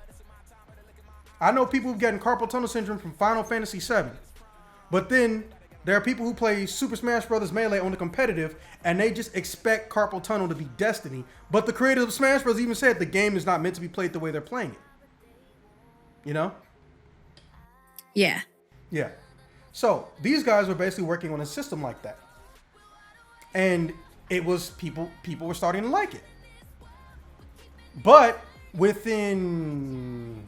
I know people who've gotten carpal tunnel syndrome from Final Fantasy VII. But then there are people who play Super Smash Bros. Melee on the competitive, and they just expect carpal tunnel to be destiny. But the creator of Smash Bros. Even said the game is not meant to be played the way they're playing it. You know? Yeah. Yeah. So these guys were basically working on a system like that. And it was people were starting to like it. But within,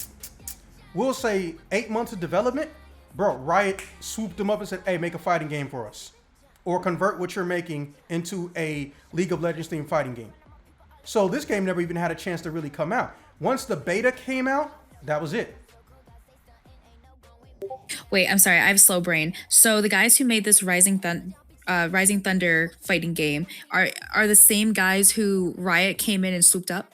we'll say, 8 months of development, bro, Riot swooped them up and said, hey, make a fighting game for us. Or convert what you're making into a League of Legends themed fighting game. So this game never even had a chance to really come out. Once the beta came out, that was it. Wait, I'm sorry, I have slow brain. So the guys who made this Rising Thunder fighting game are the same guys who Riot came in and swooped up?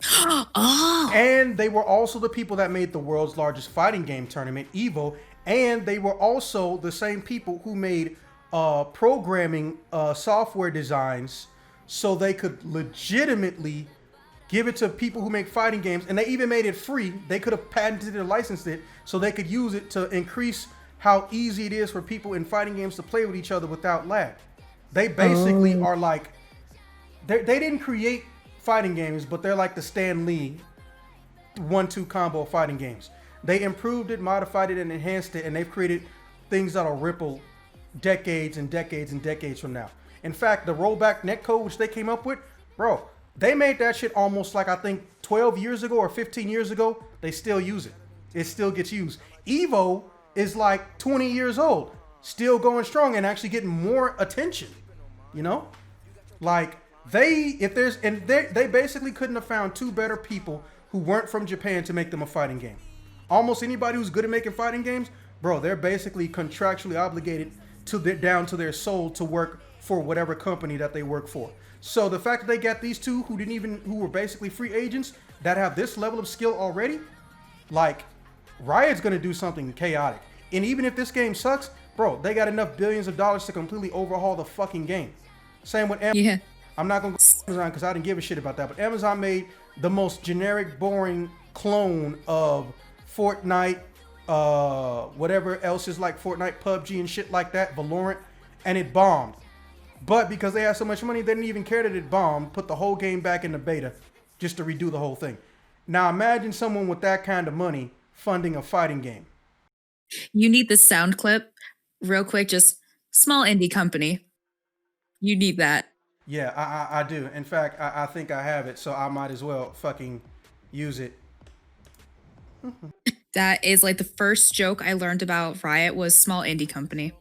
Oh. And they were also the people that made the world's largest fighting game tournament, EVO. And they were also the same people who made programming software designs so they could legitimately give it to people who make fighting games. And they even made it free. They could have patented it or licensed it so they could use it to increase how easy it is for people in fighting games to play with each other without lag. They basically are like, they didn't create fighting games, but they're like the Stan Lee 1-2 combo fighting games. They improved it, modified it, and enhanced it, and they've created things that'll ripple decades and decades and decades from now. In fact, the rollback netcode, which they came up with, bro, they made that shit almost like, I think, 12 years ago or 15 years ago. They still use it. It still gets used. EVO is like 20 years old, still going strong and actually getting more attention, you know? Like, they basically couldn't have found two better people who weren't from Japan to make them a fighting game. Almost anybody who's good at making fighting games, bro, they're basically contractually obligated down to their soul to work for whatever company that they work for. So the fact that they got these two who were basically free agents that have this level of skill already, like, Riot's gonna do something chaotic. And even if this game sucks, bro, they got enough billions of dollars to completely overhaul the fucking game. Same with Amazon. Yeah. I'm not gonna go Amazon because I didn't give a shit about that, but Amazon made the most generic, boring clone of Fortnite, whatever else is like Fortnite, PUBG and shit like that, Valorant, and it bombed. But because they had so much money, they didn't even care that it bombed, put the whole game back in the beta just to redo the whole thing. Now imagine someone with that kind of money funding a fighting game. You need the sound clip real quick, just small indie company. You need that. Yeah, I do. In fact, I think I have it, so I might as well fucking use it. That is like the first joke I learned about Riot was small indie company.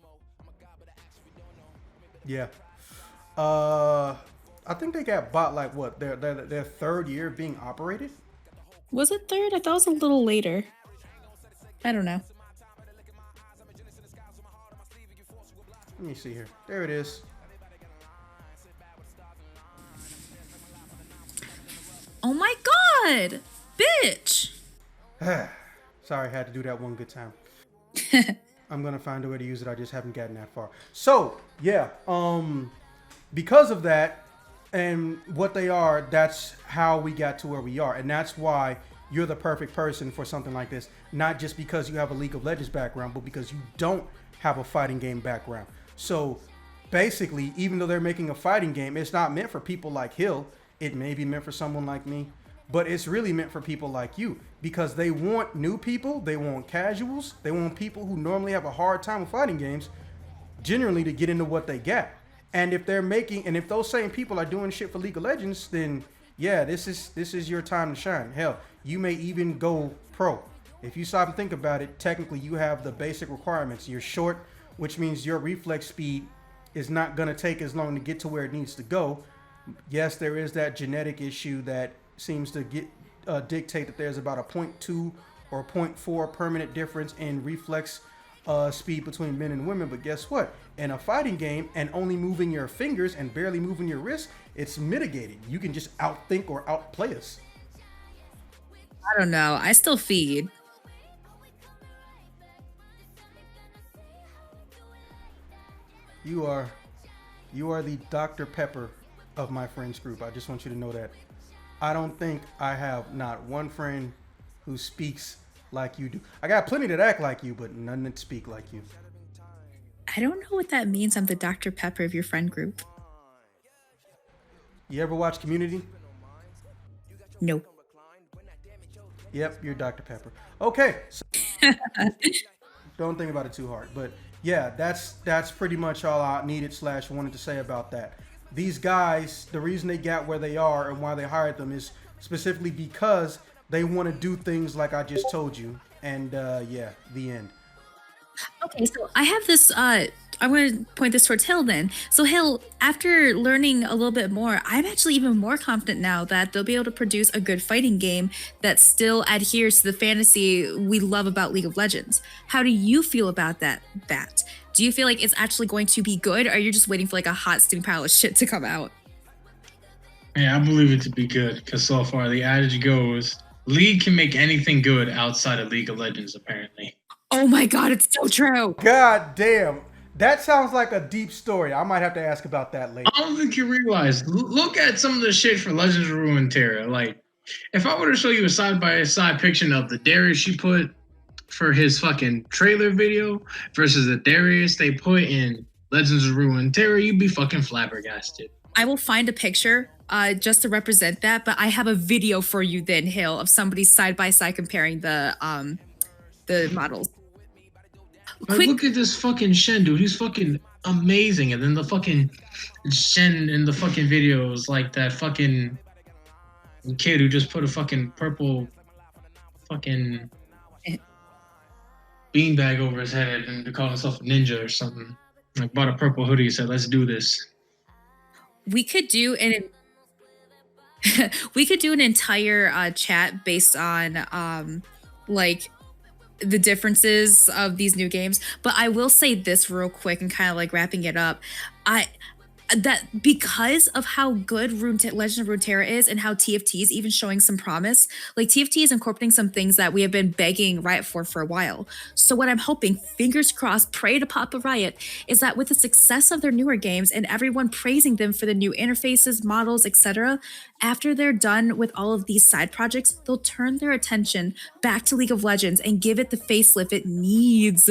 Yeah. Uh, I think they got bought like what their third year of being operated. Was it third? I thought it was a little later. I don't know. Let me see here. There it is. Oh my god! Bitch! Sorry, I had to do that one good time. I'm gonna find a way to use it. I just haven't gotten that far. So yeah, because of that and what they are, that's how we got to where we are, and that's why you're the perfect person for something like this. Not just because you have a League of Legends background, but because you don't have a fighting game background. So basically, even though they're making a fighting game, it's not meant for people like Hill. It may be meant for someone like me, but it's really meant for people like you because they want new people, they want casuals, they want people who normally have a hard time with fighting games generally to get into what they got. And if they're making, and if those same people are doing shit for League of Legends, then yeah, this is your time to shine. Hell, you may even go pro. If you stop and think about it, technically you have the basic requirements. You're short, which means your reflex speed is not going to take as long to get to where it needs to go. Yes, there is that genetic issue that seems to dictate that there's about a 0.2 or 0.4 permanent difference in reflex speed between men and women. But guess what? In a fighting game and only moving your fingers and barely moving your wrist, it's mitigated. You can just outthink or outplay us. I don't know. I still feed. You are the Dr. Pepper of my friends group. I just want you to know that. I don't think I have not one friend who speaks like you do. I got plenty that act like you, but none that speak like you. I don't know what that means. I'm the Dr. Pepper of your friend group. You ever watch Community? Nope. Yep, you're Dr. Pepper. Okay, so don't think about it too hard. But yeah, that's pretty much all I needed / wanted to say about that. These guys, the reason they got where they are and why they hired them is specifically because they want to do things like I just told you. And yeah, the end. Okay, so I have this. I'm going to point this towards Hill then. So, Hill, after learning a little bit more, I'm actually even more confident now that they'll be able to produce a good fighting game that still adheres to the fantasy we love about League of Legends. How do you feel about that? Do you feel like it's actually going to be good, or are you just waiting for like a hot steam pile of shit to come out? Yeah, I believe it to be good because so far the adage goes, League can make anything good outside of League of Legends, apparently. Oh my god, it's so true. God damn. That sounds like a deep story. I might have to ask about that later. I don't think you realize. Look at some of the shit for Legends of Runeterra. Like, if I were to show you a side-by-side picture of the Darius she put for his fucking trailer video versus the Darius they put in Legends of Runeterra, you'd be fucking flabbergasted. I will find a picture just to represent that, but I have a video for you then, Hill, of somebody side by side comparing the models. Like, look at this fucking Shen, dude. He's fucking amazing. And then the fucking Shen in the fucking videos, like that fucking kid who just put a fucking purple fucking beanbag over his head and called himself a ninja or something. Like, bought a purple hoodie, said, "Let's do this." We could do an entire chat based on like the differences of these new games. But I will say this real quick and kind of like wrapping it up. That because of how good Legend of Runeterra is and how TFT is even showing some promise, like TFT is incorporating some things that we have been begging Riot for a while. So what I'm hoping, fingers crossed, pray to Papa Riot, is that with the success of their newer games and everyone praising them for the new interfaces, models, etc., after they're done with all of these side projects, they'll turn their attention back to League of Legends and give it the facelift it needs.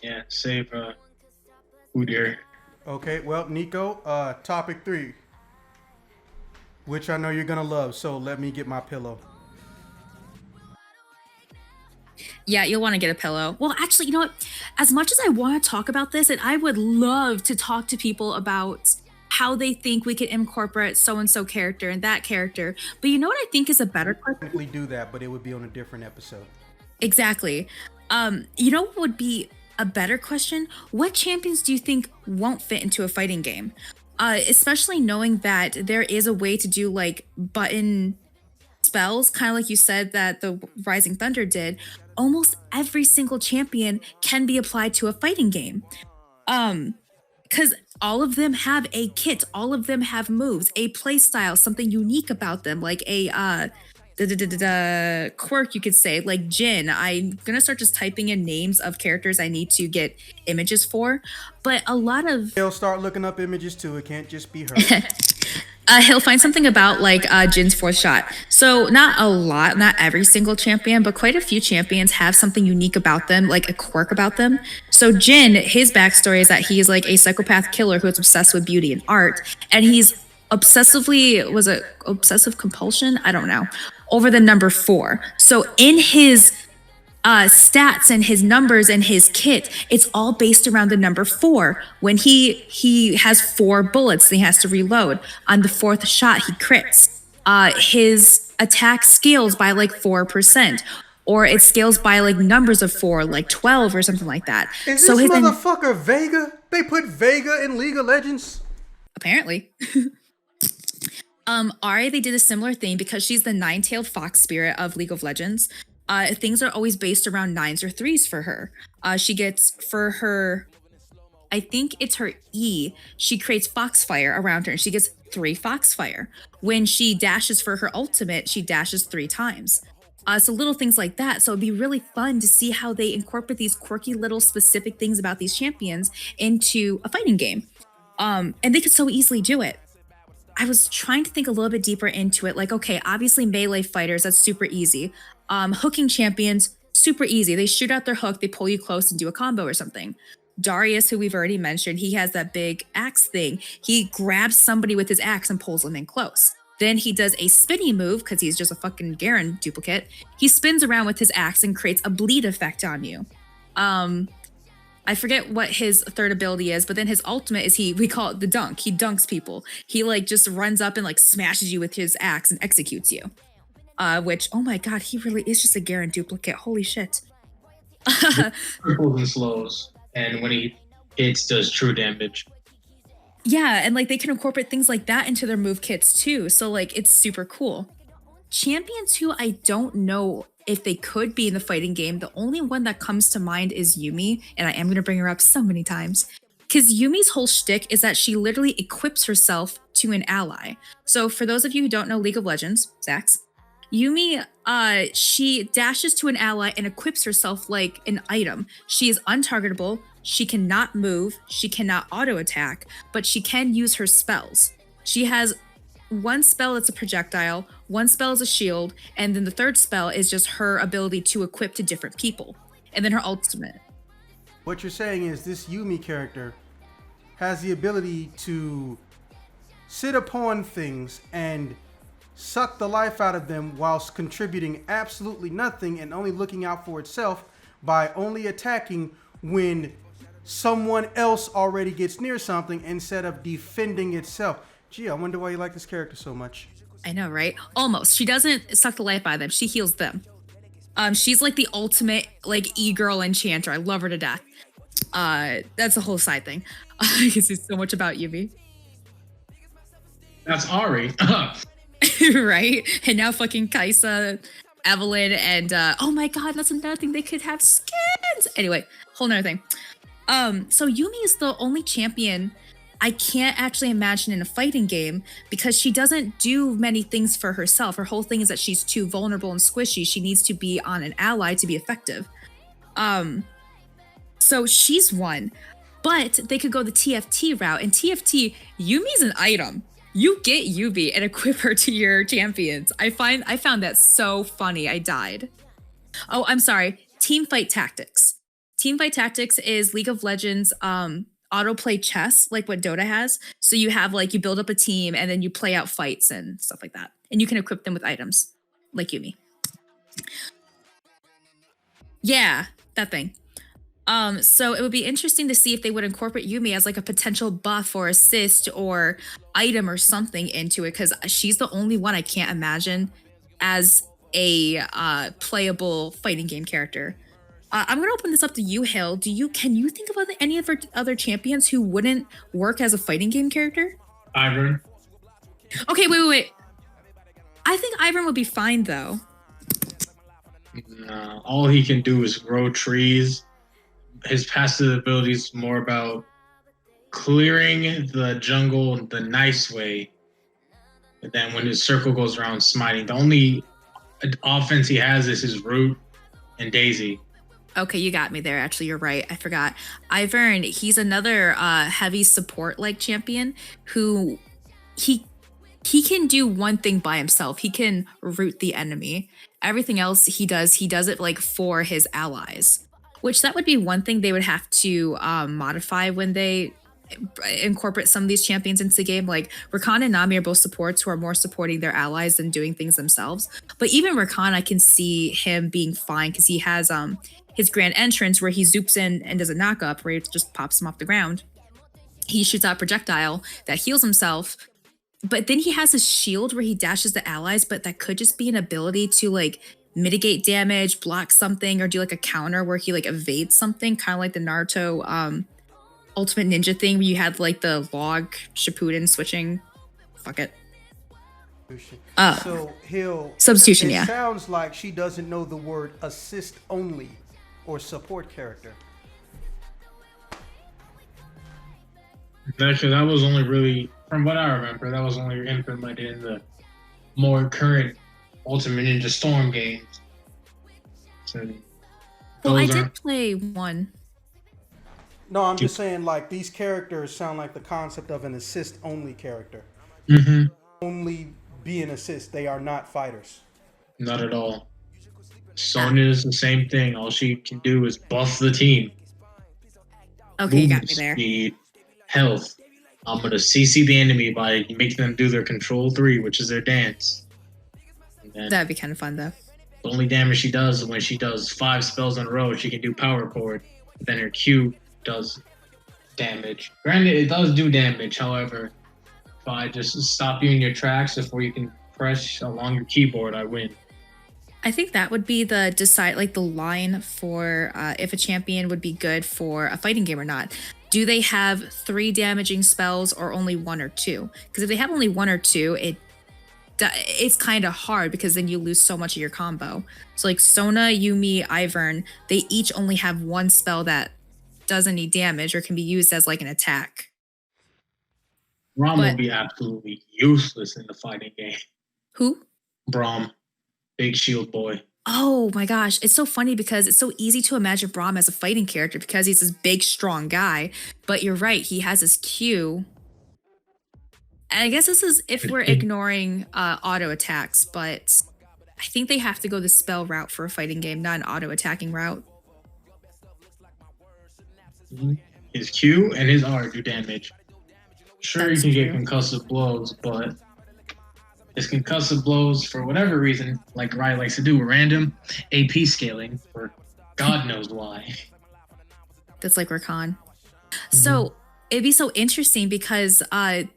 Yeah, save Udyr. Okay, well, Neko, topic 3, which I know you're gonna love, so let me get my pillow. Yeah, you'll want to get a pillow. Well, actually, you know what? As much as I want to talk about this, and I would love to talk to people about how they think we could incorporate so and so character and that character. But you know what I think is a better question? Technically do that, but it would be on a different episode. Exactly. You know what would be a better question? What champions do you think won't fit into a fighting game? Especially knowing that there is a way to do like button spells, kind of like you said that the Rising Thunder did. Almost every single champion can be applied to a fighting game. Because all of them have a kit, all of them have moves, a play style, something unique about them, like a quirk, you could say, like Jin. I'm gonna start just typing in names of characters I need to get images for, but a lot of They'll start looking up images too. It can't just be her. he'll find something about like Jin's fourth shot. So not a lot, not every single champion, but quite a few champions have something unique about them, like a quirk about them. So Jin, his backstory is that he is like a psychopath killer who is obsessed with beauty and art, and he's obsessive compulsion? I don't know. Over the number 4. So in his stats and his numbers and his kit, it's all based around the number 4. When he has 4 bullets, and he has to reload. On the 4th shot, he crits. His attack scales by like 4%, or it scales by like numbers of 4, like 12 or something like that. Is So this his motherfucker Vega? They put Vega in League of Legends? apparently. Ari, they did a similar thing because she's the 9-tailed fox spirit of League of Legends. Things are always based around 9s or 3s for her. She gets, for her, I think it's her E, she creates Foxfire around her, and she gets 3 Foxfire. When she dashes for her ultimate, she dashes 3 times. So little things like that. So it'd be really fun to see how they incorporate these quirky little specific things about these champions into a fighting game. And they could so easily do it. I was trying to think a little bit deeper into it. Like, okay, obviously melee fighters, that's super easy. Hooking champions, super easy. They shoot out their hook, they pull you close and do a combo or something. Darius, who we've already mentioned, he has that big axe thing. He grabs somebody with his axe and pulls them in close. Then he does a spinny move because he's just a fucking Garen duplicate. He spins around with his axe and creates a bleed effect on you. I forget what his third ability is, but then his ultimate is we call it the dunk. He dunks people. He like just runs up and like smashes you with his axe and executes you. Which, oh my god, he really is just a Garen duplicate. Holy shit. Triples and slows, and when he hits, does true damage. Yeah, and like they can incorporate things like that into their move kits too. So like it's super cool. Champions who I don't know if they could be in the fighting game, the only one that comes to mind is Yumi, and I am going to bring her up so many times. Because Yumi's whole shtick is that she literally equips herself to an ally. So for those of you who don't know League of Legends, Zax, Yumi, she dashes to an ally and equips herself like an item. She is untargetable, she cannot move, she cannot auto-attack, but she can use her spells. She has one spell that's a projectile, one spell is a shield, and then the third spell is just her ability to equip to different people. And then her ultimate. What you're saying is this Yumi character has the ability to sit upon things and suck the life out of them whilst contributing absolutely nothing and only looking out for itself by only attacking when someone else already gets near something instead of defending itself. Gee, I wonder why you like this character so much. I know, right? Almost. She doesn't suck the life out of them. She heals them. She's like the ultimate like e-girl enchanter. I love her to death. That's a whole side thing. I can see so much about Yumi. That's Ari. Right? And now fucking Kaisa, Evelyn, and oh my god, that's another thing. They could have skins. Anyway, whole nother thing. So Yumi is the only champion I can't actually imagine in a fighting game because she doesn't do many things for herself. Her whole thing is that she's too vulnerable and squishy. She needs to be on an ally to be effective. So she's one, but they could go the TFT route. And TFT, Yumi's an item. You get Yumi and equip her to your champions. I found that so funny. I died. Oh, I'm sorry. Teamfight Tactics. Teamfight Tactics is League of Legends autoplay chess, like what Dota has. So you have like, you build up a team and then you play out fights and stuff like that. And you can equip them with items like Yumi. Yeah, that thing. So it would be interesting to see if they would incorporate Yumi as like a potential buff or assist or item or something into it, because she's the only one I can't imagine as a playable fighting game character. I'm gonna open this up to you, Hill. Can you think of any of our other champions who wouldn't work as a fighting game character? Ivern. Okay, wait. I think Ivern would be fine though. Nah, all he can do is grow trees. His passive ability is more about clearing the jungle the nice way. And then when his circle goes around, smiting. The only offense he has is his root and Daisy. Okay, you got me there. Actually, you're right. I forgot. Ivern, he's another heavy support like champion who he can do one thing by himself. He can root the enemy. Everything else he does it like for his allies. Which that would be one thing they would have to modify when they incorporate some of these champions into the game. Like Rakan and Nami are both supports who are more supporting their allies than doing things themselves. But even Rakan, I can see him being fine because he has his grand entrance where he zoops in and does a knock up where it just pops him off the ground. He shoots out a projectile that heals himself. But then he has his shield where he dashes the allies, but that could just be an ability to like mitigate damage, block something, or do like a counter where he like evades something, kind of like the Naruto ultimate ninja thing where you had like the log Shippuden switching. Fuck it. So Hill, substitution, it yeah. sounds like she doesn't know the word assist only or support character. Actually, that was only really, from what I remember, that was only implemented in the more current Ultimate Ninja Storm games. So well, I did play one. No, I'm just saying, like, these characters sound like the concept of an assist-only character. Mm-hmm. Only be an assist. They are not fighters. Not at all. Sonya is the same thing. All she can do is buff the team. Okay, you got me there. Speed, health. I'm going to CC the enemy by making them do their Control 3, which is their dance. That'd be kind of fun, though. The only damage she does is when she does 5 spells in a row, she can do Power Chord. Then her Q does damage. Granted, it does do damage. However, if I just stop you in your tracks before you can press along your keyboard, I win. I think that would be the line for if a champion would be good for a fighting game or not. Do they have 3 damaging spells or only 1 or 2? Because if they have only 1 or 2, it's kind of hard because then you lose so much of your combo. So like Sona, Yumi, Ivern, they each only have 1 spell that doesn't need damage or can be used as like an attack. Braum will be absolutely useless in the fighting game. Who? Braum. Big shield boy. Oh my gosh. It's so funny because it's so easy to imagine Braum as a fighting character because he's this big, strong guy. But you're right. He has his Q. And I guess this is if we're ignoring auto attacks, but I think they have to go the spell route for a fighting game, not an auto attacking route. His Q and his R do damage. Sure, you can get concussive blows, but his concussive blows, for whatever reason, like Riot likes to do, random AP scaling for God knows why. That's like Rakan. So it'd be so interesting because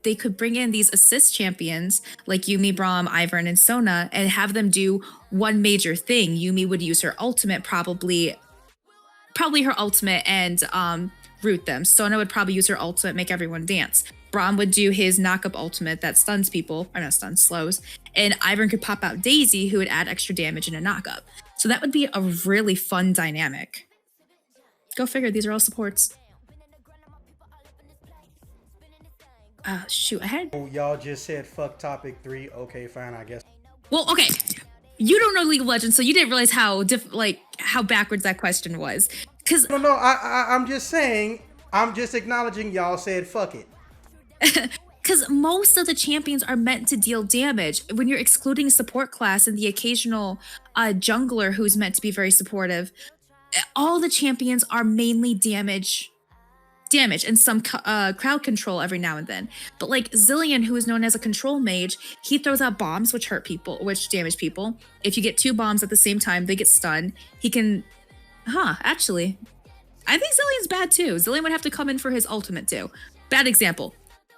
they could bring in these assist champions like Yumi, Braum, Ivern, and Sona and have them do one major thing. Yumi would use her ultimate, probably her ultimate, and root them. Sona would probably use her ultimate, make everyone dance. Braum would do his knock-up ultimate that stuns people, or not stuns, slows. And Ivern could pop out Daisy, who would add extra damage in a knock-up. So that would be a really fun dynamic. Go figure, these are all supports. Shoot, I had... Oh, y'all just said fuck topic 3. Okay, fine, I guess. Well, okay. You don't know League of Legends, so you didn't realize how backwards that question was. Cause No, I'm just saying, I'm just acknowledging y'all said fuck it. Because most of the champions are meant to deal damage. When you're excluding support class and the occasional jungler who's meant to be very supportive, all the champions are mainly damage and some crowd control every now and then. But like Zillion, who is known as a control mage, he throws out bombs which damage people. If you get 2 bombs at the same time, they get stunned. He can Actually, I think Zillion's bad too. Zillion would have to come in for his ultimate too. Bad example.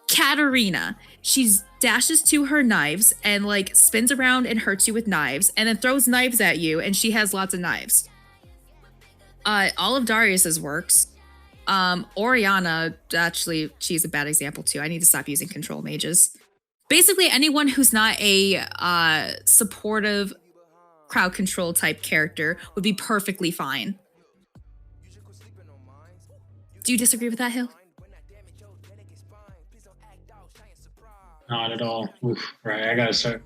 Katarina. She dashes to her knives and like spins around and hurts you with knives and then throws knives at you and she has lots of knives. All of Darius's works. Oriana, actually, she's a bad example too. I need to stop using control mages. Basically, anyone who's not a supportive crowd control type character would be perfectly fine. Do you disagree with that, Hill? Not at all. Oof, right, I gotta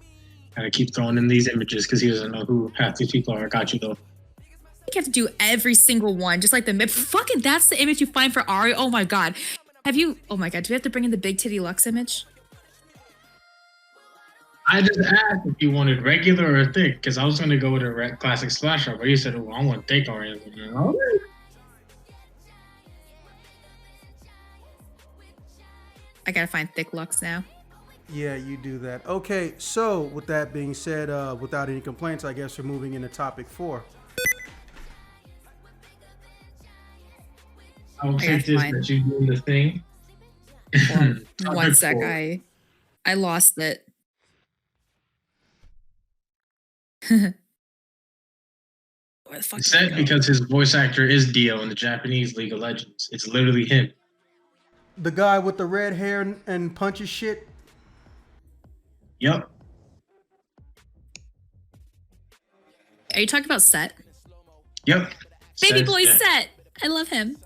keep throwing in these images because he doesn't know who half these people are. I got you though. You have to do every single one, just like the fucking. That's the image you find for Ari. Oh my god, have you? Oh my god, do we have to bring in the big titty Lux image? I just asked if you wanted regular or thick because I was gonna go with a classic splash up, but you said, "Oh, I want thick already." I gotta find thick Lux now. Yeah, you do that. Okay, so with that being said, without any complaints, I guess we're moving into topic 4. I will take this that you're doing the thing. One sec, I lost it. It's said because his voice actor is Dio in the Japanese League of Legends. It's literally him. The guy with the red hair and punches shit? Yep. Are you talking about Set? Yep. Baby boy Set. I love him.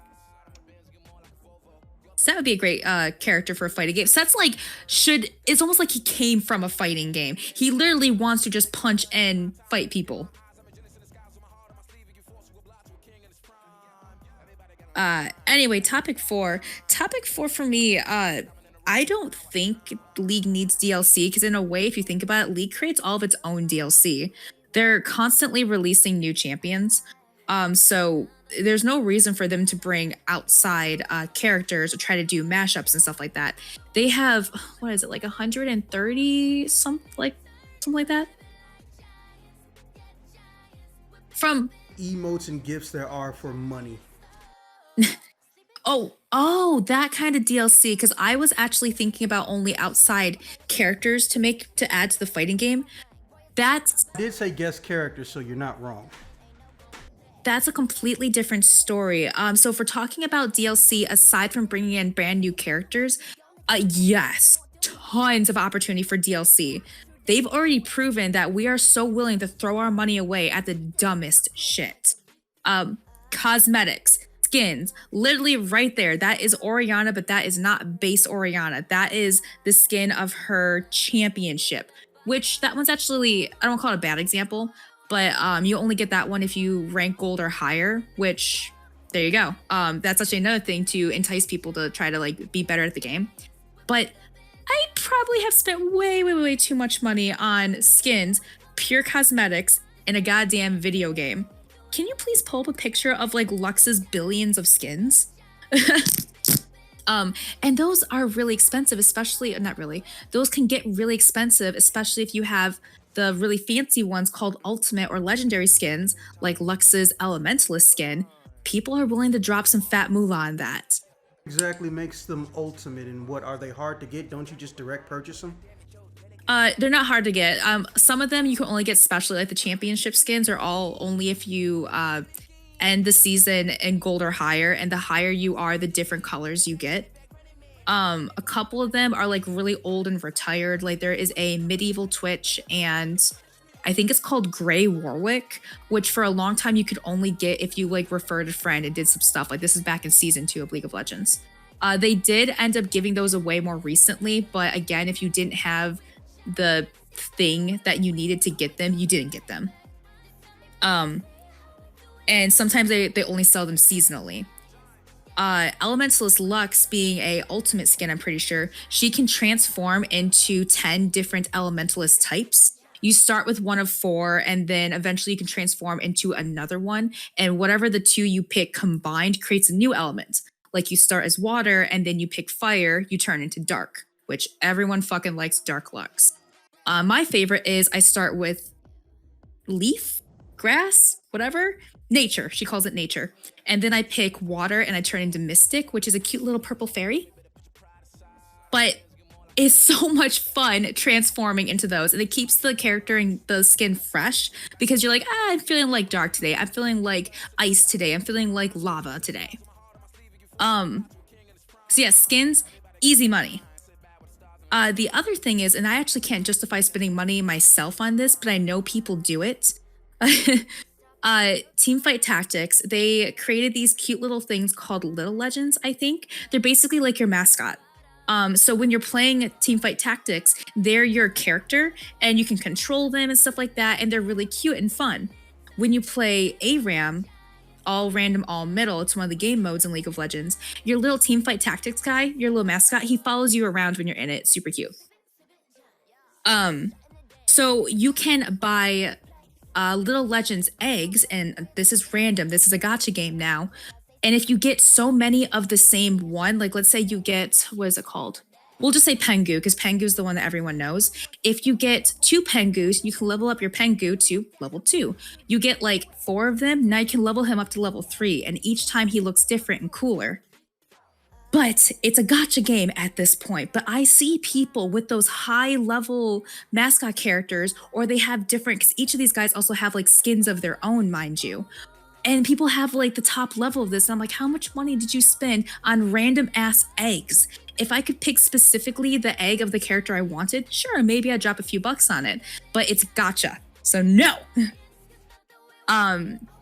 Set would be a great character for a fighting game. Set's like it's almost like he came from a fighting game. He literally wants to just punch and fight people. Anyway, topic 4. Topic 4 for me, I don't think League needs DLC because in a way, if you think about it, League creates all of its own DLC. They're constantly releasing new champions. So there's no reason for them to bring outside characters or try to do mashups and stuff like that. They have, what is it, like 130 something like that? From emotes and gifts there are for money. Oh, that kind of DLC. Because I was actually thinking about only outside characters to add to the fighting game. I did say guest characters, so you're not wrong. That's a completely different story. So if we're talking about DLC, aside from bringing in brand new characters, yes, tons of opportunity for DLC. They've already proven that we are so willing to throw our money away at the dumbest shit. Cosmetics, skins, literally right there. That is Oriana, but that is not base Oriana. That is the skin of her championship, which that one's actually, I don't call it a bad example, but you only get that one if you rank gold or higher, which there you go. That's actually another thing to entice people to try to like be better at the game. But I probably have spent way too much money on skins, pure cosmetics, in a goddamn video game. Can you please pull up a picture of like Lux's billions of skins? And those are really expensive, especially, not really, those can get really expensive, especially if you have the really fancy ones called ultimate or legendary skins, like Lux's Elementalist skin. People are willing to drop some fat moolah on that. Exactly makes them ultimate, and what, are they hard to get? Don't you just direct purchase them? They're not hard to get. Some of them you can only get specially, like the championship skins are all only if you end the season in gold or higher, and the higher you are, the different colors you get. A couple of them are like really old and retired. Like there is a medieval Twitch, and I think it's called Grey Warwick, which for a long time you could only get if you like referred a friend and did some stuff. Like this is back in season 2 of League of Legends. They did end up giving those away more recently, but again, if you didn't have the thing that you needed to get them, you didn't get them. And sometimes they only sell them seasonally. Elementalist Lux being a ultimate skin, I'm pretty sure, she can transform into 10 different elementalist types. You start with one of 4, and then eventually you can transform into another one. And whatever the 2 you pick combined creates a new element. Like you start as water, and then you pick fire, you turn into dark, which everyone fucking likes dark Lux. My favorite is I start with leaf, grass, whatever, nature. She calls it nature. And then I pick water and I turn into Mystic, which is a cute little purple fairy. But it's so much fun transforming into those, and it keeps the character and the skin fresh because you're like, I'm feeling like dark today. I'm feeling like ice today. I'm feeling like lava today. So yeah, skins, easy money. The other thing is, and I actually can't justify spending money myself on this, but I know people do it. Teamfight Tactics, they created these cute little things called Little Legends, I think. They're basically like your mascot. So when you're playing Teamfight Tactics, they're your character and you can control them and stuff like that, and they're really cute and fun. When you play ARAM, all random, all middle, it's one of the game modes in League of Legends, your little Teamfight Tactics guy, your little mascot, he follows you around when you're in it. Super cute. So you can buy Little Legends eggs, and this is random. This is a gacha game now. And if you get so many of the same one, like let's say you get, what is it called? We'll just say Pengu, because Pengu is the one that everyone knows. If you get 2 Pengus, you can level up your Pengu to level 2. You get like 4 of them, now you can level him up to level 3, and each time he looks different and cooler. But it's a gacha game at this point. But I see people with those high level mascot characters, or they have different, because each of these guys also have like skins of their own, mind you. And people have like the top level of this. And I'm like, how much money did you spend on random ass eggs? If I could pick specifically the egg of the character I wanted, sure, maybe I'd drop a few bucks on it, but it's gacha. So no.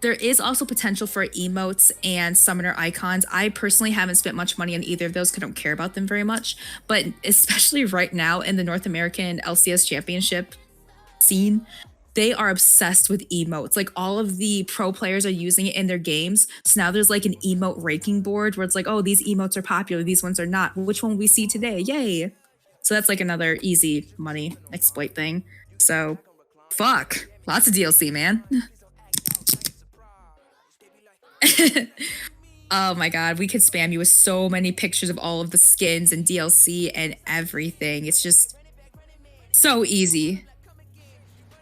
There is also potential for emotes and summoner icons. I personally haven't spent much money on either of those because I don't care about them very much. But especially right now in the North American LCS championship scene, they are obsessed with emotes. Like all of the pro players are using it in their games. So now there's like an emote ranking board where it's like, oh, these emotes are popular, these ones are not. Which one we see today? Yay. So that's like another easy money exploit thing. So fuck. Lots of DLC, man. Oh my god, we could spam you with so many pictures of all of the skins and DLC and everything. It's just so easy.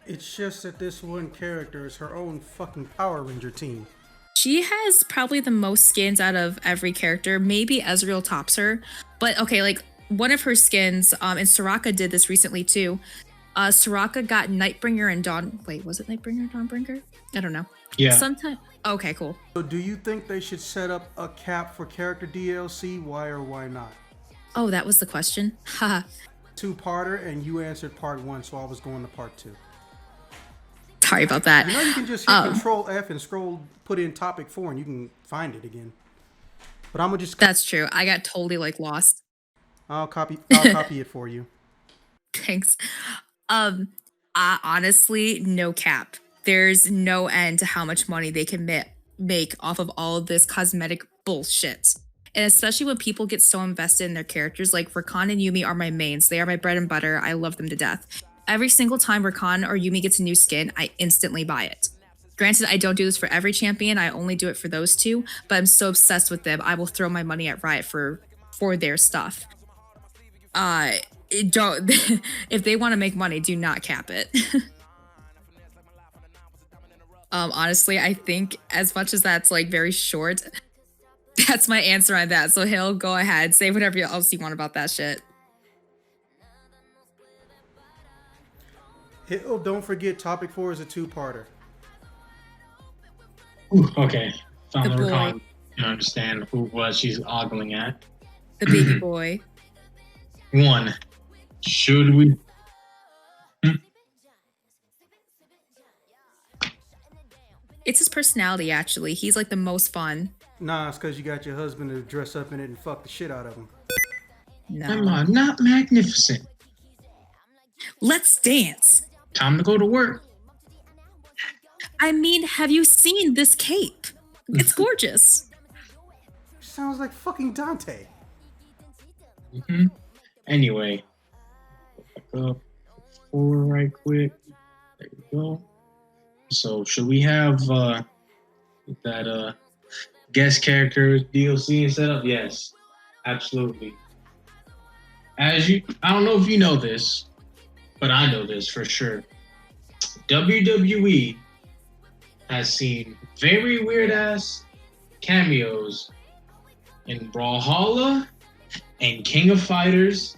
It's just that this one character is her own fucking Power Ranger team. She has probably the most skins out of every character. Maybe Ezreal tops her. But okay, like one of her skins, and Soraka did this recently too. Soraka got Nightbringer and Dawn. Wait, was it Nightbringer or Dawnbringer? I don't know. Yeah. Sometime. Okay, cool. So do you think they should set up a cap for character DLC? Why or why not? Oh, that was the question? Haha. 2-parter, and you answered part 1, so I was going to part 2. Sorry about that. You know you can just hit Control F and scroll, put in topic 4, and you can find it again. But I'm gonna just. That's true. I got totally like lost. I'll copy it for you. Thanks. Honestly, no cap. There's no end to how much money they can make off of all of this cosmetic bullshit. And especially when people get so invested in their characters, like Rakan and Yumi are my mains. They are my bread and butter. I love them to death. Every single time Rakan or Yumi gets a new skin, I instantly buy it. Granted, I don't do this for every champion. I only do it for those two, but I'm so obsessed with them. I will throw my money at Riot for their stuff. Don't if they want to make money, do not cap it. Honestly, I think as much as that's like very short, that's my answer on that. So Hill, go ahead, say whatever else you want about that shit. Hill, don't forget topic 4 is a 2-parter. Ooh, okay. Found The the boy. Rakan. You understand what she's ogling at. The baby boy. 1. Should we? It's his personality, actually. He's like the most fun. Nah, it's because you got your husband to dress up in it and fuck the shit out of him. Am No. I not magnificent? Let's dance. Time to go to work. I mean, have you seen this cape? It's gorgeous. Sounds like fucking Dante. Anyway, back up 4 right quick. There we go. So should we have that guest character DLC set up? Yes, absolutely. I don't know if you know this, but I know this for sure. WWE has seen very weird ass cameos in Brawlhalla and King of Fighters,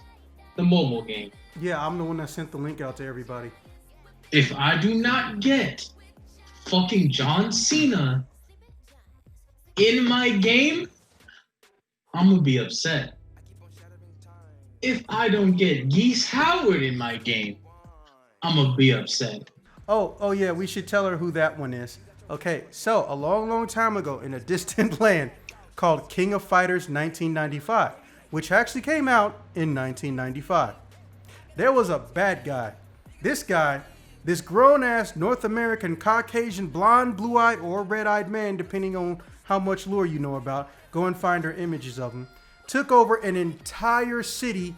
the mobile game. Yeah, I'm the one that sent the link out to everybody. If I do not get fucking John Cena in my game, I'm gonna be upset. If I don't get Geese Howard in my game, I'm gonna be upset. Oh yeah, we should tell her who that one is. Okay, so a long time ago in a distant land called King of Fighters 1995, which actually came out in 1995. There was a bad guy. This guy, this grown-ass North American Caucasian blonde, blue-eyed, or red-eyed man, depending on how much lore you know about, go and find her images of him, took over an entire city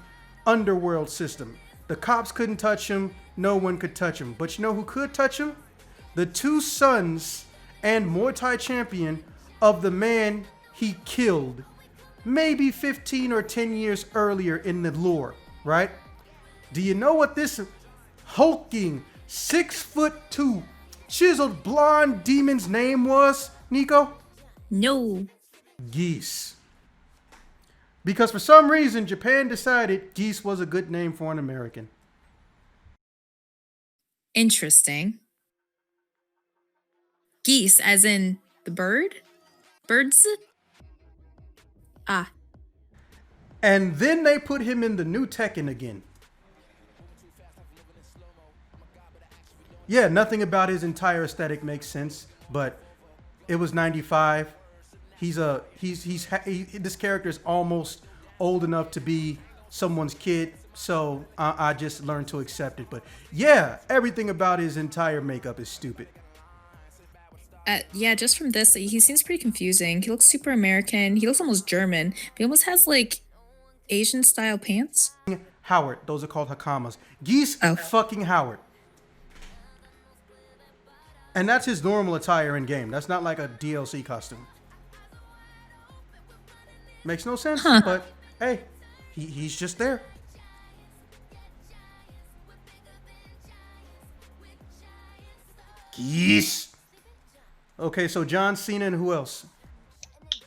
underworld system. The cops couldn't touch him. No one could touch him. But you know who could touch him? The two sons and Muay Thai champion of the man he killed maybe 15 or 10 years earlier in the lore, right? Do you know what this hulking 6'2" chiseled blonde demon's name was, Neko? No. Geese. Because for some reason, Japan decided Geese was a good name for an American. Interesting. Geese, as in the bird? Birds? Ah. And then they put him in the new Tekken again. Yeah, nothing about his entire aesthetic makes sense, but it was 95. This character is almost old enough to be someone's kid, so I just learned to accept it. But yeah, everything about his entire makeup is stupid. Yeah, just from this, he seems pretty confusing. He looks super American. He looks almost German. But he almost has like Asian style pants. Howard, those are called hakamas. Geese fucking Howard. And that's his normal attire in game. That's not like a DLC costume. Makes no sense, but hey, he's just there. Geese. Okay, so John Cena and who else?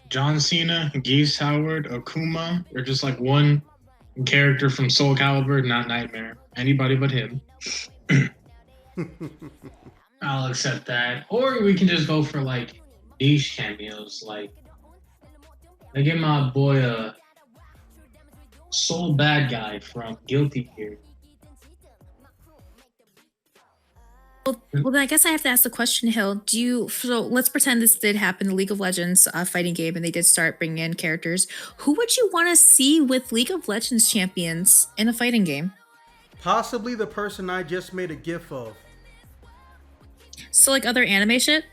John Cena, Geese Howard, Akuma, or just like one character from Soul Calibur, not Nightmare. Anybody but him. I'll accept that. Or we can just go for like niche cameos. Like, I give my boy a Soul Bad Guy from Guilty Gear. Well, then I guess I have to ask the question, Hill. So let's pretend this did happen, the League of Legends fighting game, and they did start bringing in characters. Who would you want to see with League of Legends champions in a fighting game? Possibly the person I just made a gif of. So like other anime shit?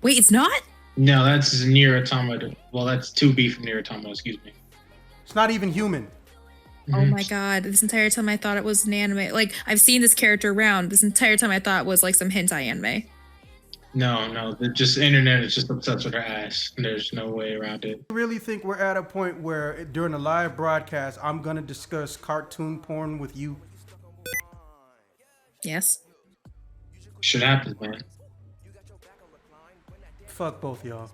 Wait, it's not? No, that's Nier Automata. Well, that's 2B from Nier Automata, excuse me. It's not even human. Oh my god, this entire time I thought it was an anime. Like, I've seen this character around. This entire time I thought it was like some hentai anime. No, the internet is just obsessed with her ass. There's no way around it. I really think we're at a point where during a live broadcast, I'm going to discuss cartoon porn with you. Yes. Shit happens, man. Fuck both y'all.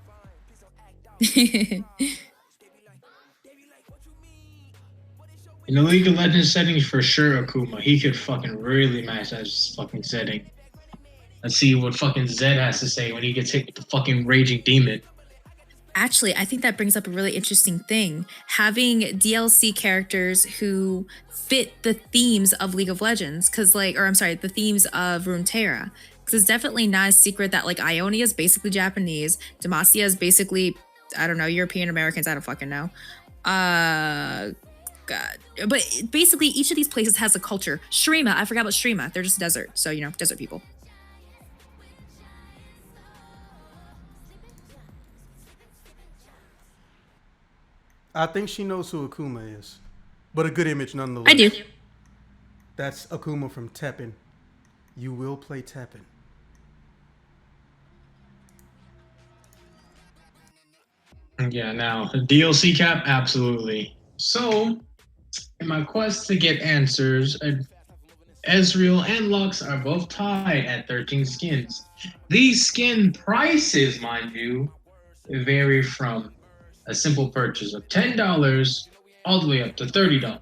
In the League of Legends settings, for sure, Akuma. He could fucking really match that fucking setting. Let's see what fucking Zed has to say when he gets hit with the fucking Raging Demon. Actually, I think that brings up a really interesting thing. Having DLC characters who fit the themes of League of Legends, the themes of Runeterra. Because it's definitely not a secret that like Ionia is basically Japanese, Demacia is basically, I don't know, European Americans, I don't fucking know. God. But basically each of these places has a culture. Shrima, I forgot about Shrima. They're just desert. So, you know, desert people. I think she knows who Akuma is. But a good image nonetheless. I do. That's Akuma from Teppen. You will play Teppen. Yeah, now, DLC cap? Absolutely. So, in my quest to get answers, Ezreal and Lux are both tied at 13 skins. These skin prices, mind you, vary from a simple purchase of $10 all the way up to $30.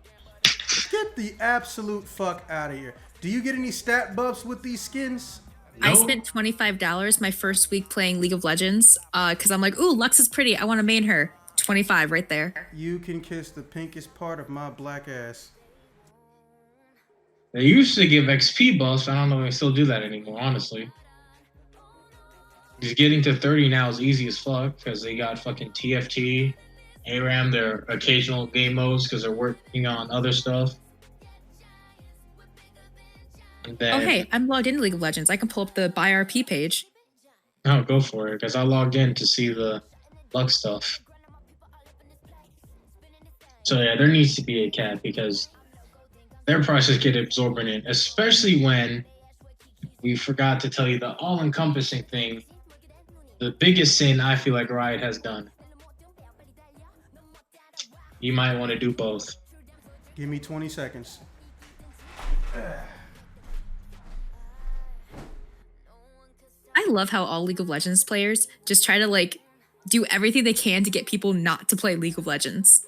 Get the absolute fuck out of here. Do you get any stat buffs with these skins? No? I spent $25 my first week playing League of Legends because I'm like, ooh, Lux is pretty. I want to main her. 25 right there. You can kiss the pinkest part of my black ass. They used to give XP buffs. I don't know if they still do that anymore, honestly. Just getting to 30 now is easy as fuck because they got fucking TFT, ARAM, their occasional game modes because they're working on other stuff. And then, Oh, hey, I'm logged into League of Legends. I can pull up the buy RP page. oh, go for it because I logged in to see the Lux stuff. So yeah, there needs to be a cap because their prices get exorbitant, especially when we forgot to tell you the all-encompassing thing, the biggest sin I feel like Riot has done. You might want to do both. Give me 20 seconds. I love how all League of Legends players just try to like do everything they can to get people not to play League of Legends.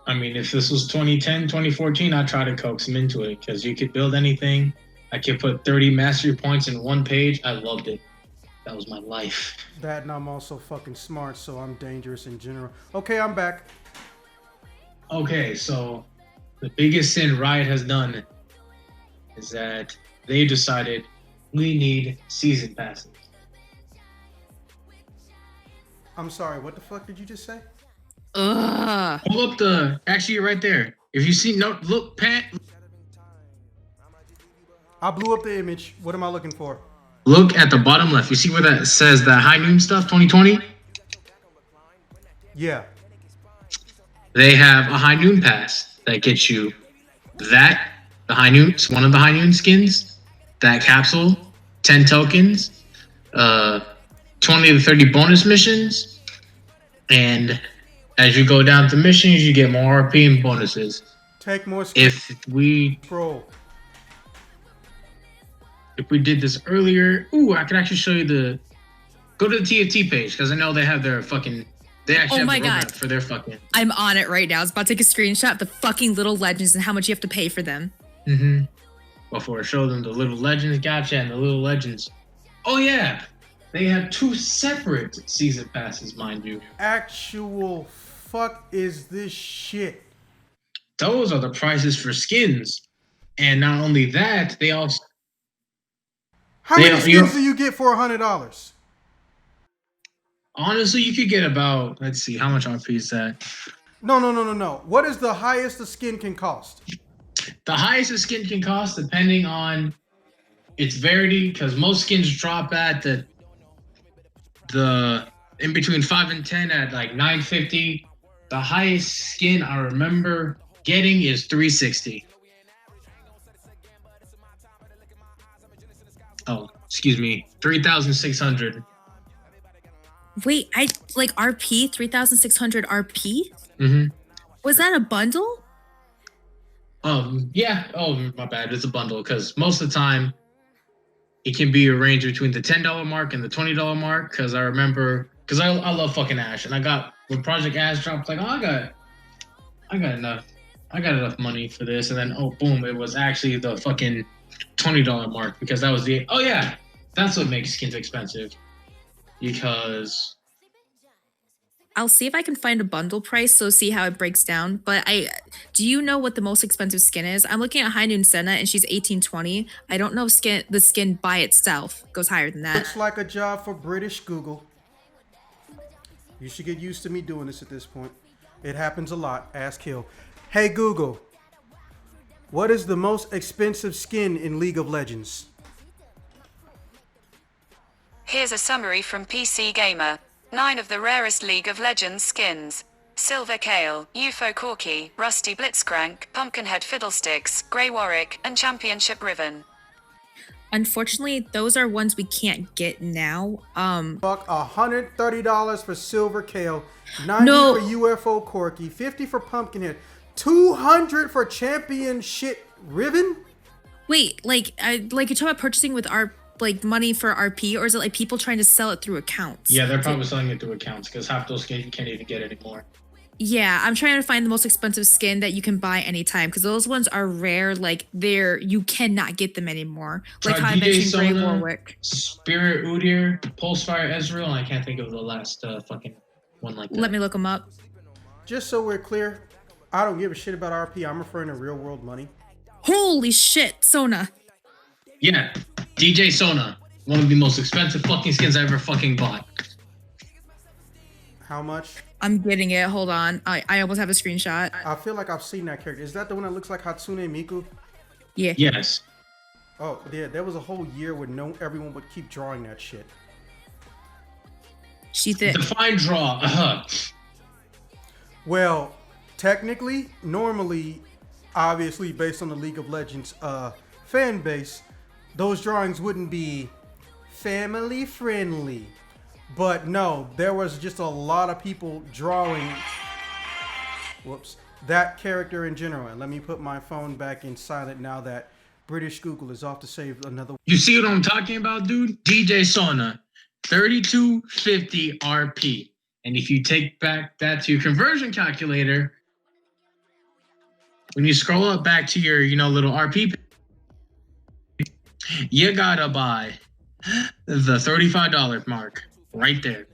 I mean, if this was 2010, 2014, I'd try to coax them into it because you could build anything. I could put 30 mastery points in one page. I loved it. That was my life. That and I'm also fucking smart, so I'm dangerous in general. Okay, I'm back. Okay, so the biggest sin Riot has done is that they decided we need season passes. I'm sorry, what the fuck did you just say? Ugh. Pull up the, actually you're right there. If you see, no, look, Pat, I blew up the image. What am I looking for? look at the bottom left. You see where that says the high noon stuff, 2020? Yeah. They have a high noon pass that gets you that, the high noon, it's one of the high noon skins, that capsule, 10 tokens, 20 to 30 bonus missions, and as you go down to missions, you get more RP and bonuses. Take more If we scroll. did this earlier, ooh, I could actually show you the, go to the TFT page because I know they have their fucking, they actually Oh have my the roadmap God. for their fucking. I'm on it right now. I was about to take a screenshot of the fucking little legends and how much you have to pay for them. Mm-hmm. Before I show them the little legends, gotcha, and the little legends. Oh yeah, they have 2 separate season passes, mind you. Actual fuck is this shit? Those are the prices for skins, and not only that, they also. How many skins do you get for $100? Honestly, you could get about, let's see, how much RP is that? No. What is the highest a skin can cost? The highest a skin can cost, depending on its variety, because most skins drop at the in between 5 and 10 at like 950. The highest skin I remember getting is 360. Oh, excuse me, 3,600. Wait, I like RP 3,600 RP. Mm-hmm. Was that a bundle? Yeah. Oh, my bad. It's a bundle because most of the time it can be a range between the $10 mark and the $20 mark. Because I remember, because I love fucking Ash, and I got when Project Ash dropped, like, oh, I got enough money for this, and then oh, boom, it was actually the fucking $20 mark because that was the that's what makes skins expensive because. I'll see if I can find a bundle price, so see how it breaks down. But do you know what the most expensive skin is? I'm looking at High Noon Senna, and she's 1820. I don't know if the skin by itself goes higher than that. Looks like a job for British Google. You should get used to me doing this at this point. It happens a lot. Ask Hill. Hey Google, what is the most expensive skin in League of Legends? Here's a summary from PC Gamer. 9 of the rarest League of Legends skins. Silver Kale, UFO Corky, Rusty Blitzcrank, Pumpkinhead Fiddlesticks, Grey Warwick, and Championship Riven. Unfortunately, those are ones we can't get now. Fuck, $130 for Silver Kale, 90 for UFO Corky, 50 for Pumpkinhead, 200 for Championship Riven? Wait, like you're talking about purchasing with our like money for RP, or is it like people trying to sell it through accounts? Yeah, they're probably selling it through accounts because half those skins you can't even get anymore. Yeah, I'm trying to find the most expensive skin that you can buy anytime because those ones are rare. Like you cannot get them anymore. Like how I mentioned Grey Warwick, Spirit Udyr, Pulsefire Ezreal, and I can't think of the last fucking one like that. Let me look them up. Just so we're clear, I don't give a shit about RP. I'm referring to real world money. Holy shit, Sona. Yeah, DJ Sona, one of the most expensive fucking skins I ever fucking bought. How much? I'm getting it. Hold on. I almost have a screenshot. I feel like I've seen that character. Is that the one that looks like Hatsune Miku? Yeah. Yes. Oh, yeah. There was a whole year where everyone would keep drawing that shit. She did. Define draw. Well, technically, normally, obviously, based on the League of Legends fan base, those drawings wouldn't be family friendly. But no, there was just a lot of people drawing, that character in general. And let me put my phone back in silent now that British Google is off to save another. You see what I'm talking about, dude? DJ Sona, 3250 RP. And if you take back that to your conversion calculator, when you scroll up back to your, little RP, you gotta buy the $35 mark right there.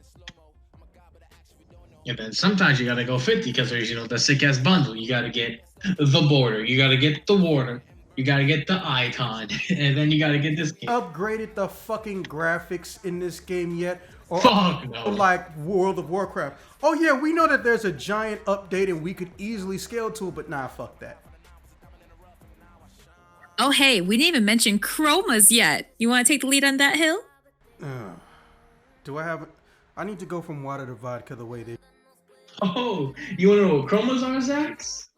And then sometimes you gotta go 50 because there's, the sick ass bundle. You gotta get the border, you gotta get the water, you gotta get the icon, and then you gotta get this game. Upgraded the fucking graphics in this game yet? Or Fuck no. Like World of Warcraft. Oh yeah, we know that there's a giant update and we could easily scale to it, but nah, fuck that. Oh hey, we didn't even mention chromas yet. You want to take the lead on that, Hill? Do I have? I need to go from water to vodka the way they. Oh, you want to know what chromas are, Zax?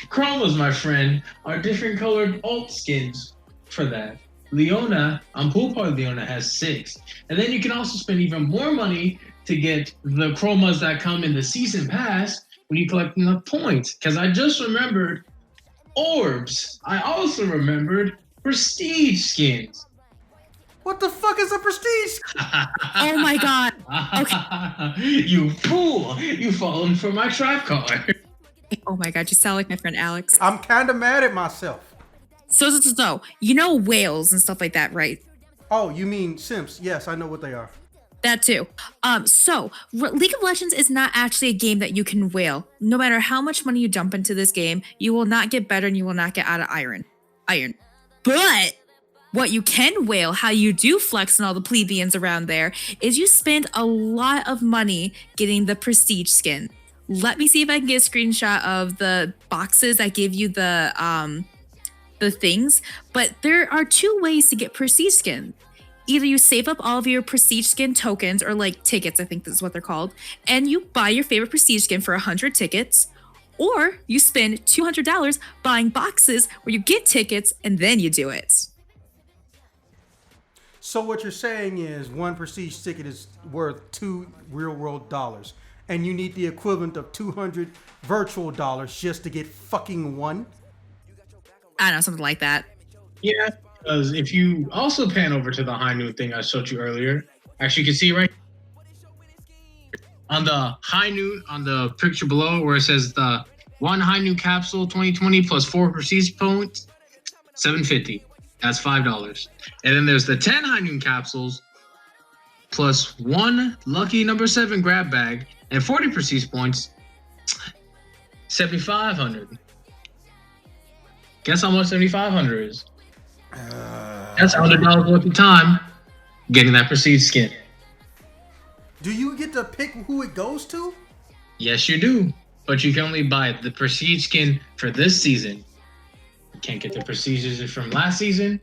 Chromas, my friend, are different colored alt skins for that. Leona, on Pool Party Leona, has 6. And then you can also spend even more money to get the chromas that come in the season pass when you collect enough points. Because I just remembered orbs. I also remembered prestige skins. What the fuck is a prestige? Oh my god. Okay. You fool! You fallen for my trap card. Oh my god, you sound like my friend Alex. I'm kind of mad at myself. So, you know whales and stuff like that, right? Oh, you mean simps? Yes, I know what they are. That too. League of Legends is not actually a game that you can whale. No matter how much money you dump into this game, you will not get better and you will not get out of iron. But what you can whale, how you do flex and all the plebeians around there, is you spend a lot of money getting the prestige skin. Let me see if I can get a screenshot of the boxes that give you the things. But there are 2 ways to get prestige skin. Either you save up all of your prestige skin tokens, or like tickets, I think this is what they're called, and you buy your favorite prestige skin for 100 tickets, or you spend $200 buying boxes where you get tickets and then you do it. So what you're saying is one prestige ticket is worth $2 real world dollars, and you need the equivalent of 200 virtual dollars just to get fucking one? I don't know, something like that. Yeah, because if you also pan over to the high noon thing I showed you earlier, actually you can see right on the high noon, on the picture below where it says the 1 high noon capsule 2020 plus 4 prestige points, $7.50. That's $5. And then there's the 10 high noon capsules plus 1 lucky number 7 grab bag and 40 prestige points, $7,500. Guess how much $7,500 is? That's $100 worth of time getting that prestige skin. Do you get to pick who it goes to? Yes, you do. But you can only buy the prestige skin for this season. You can't get the prestiges from last season,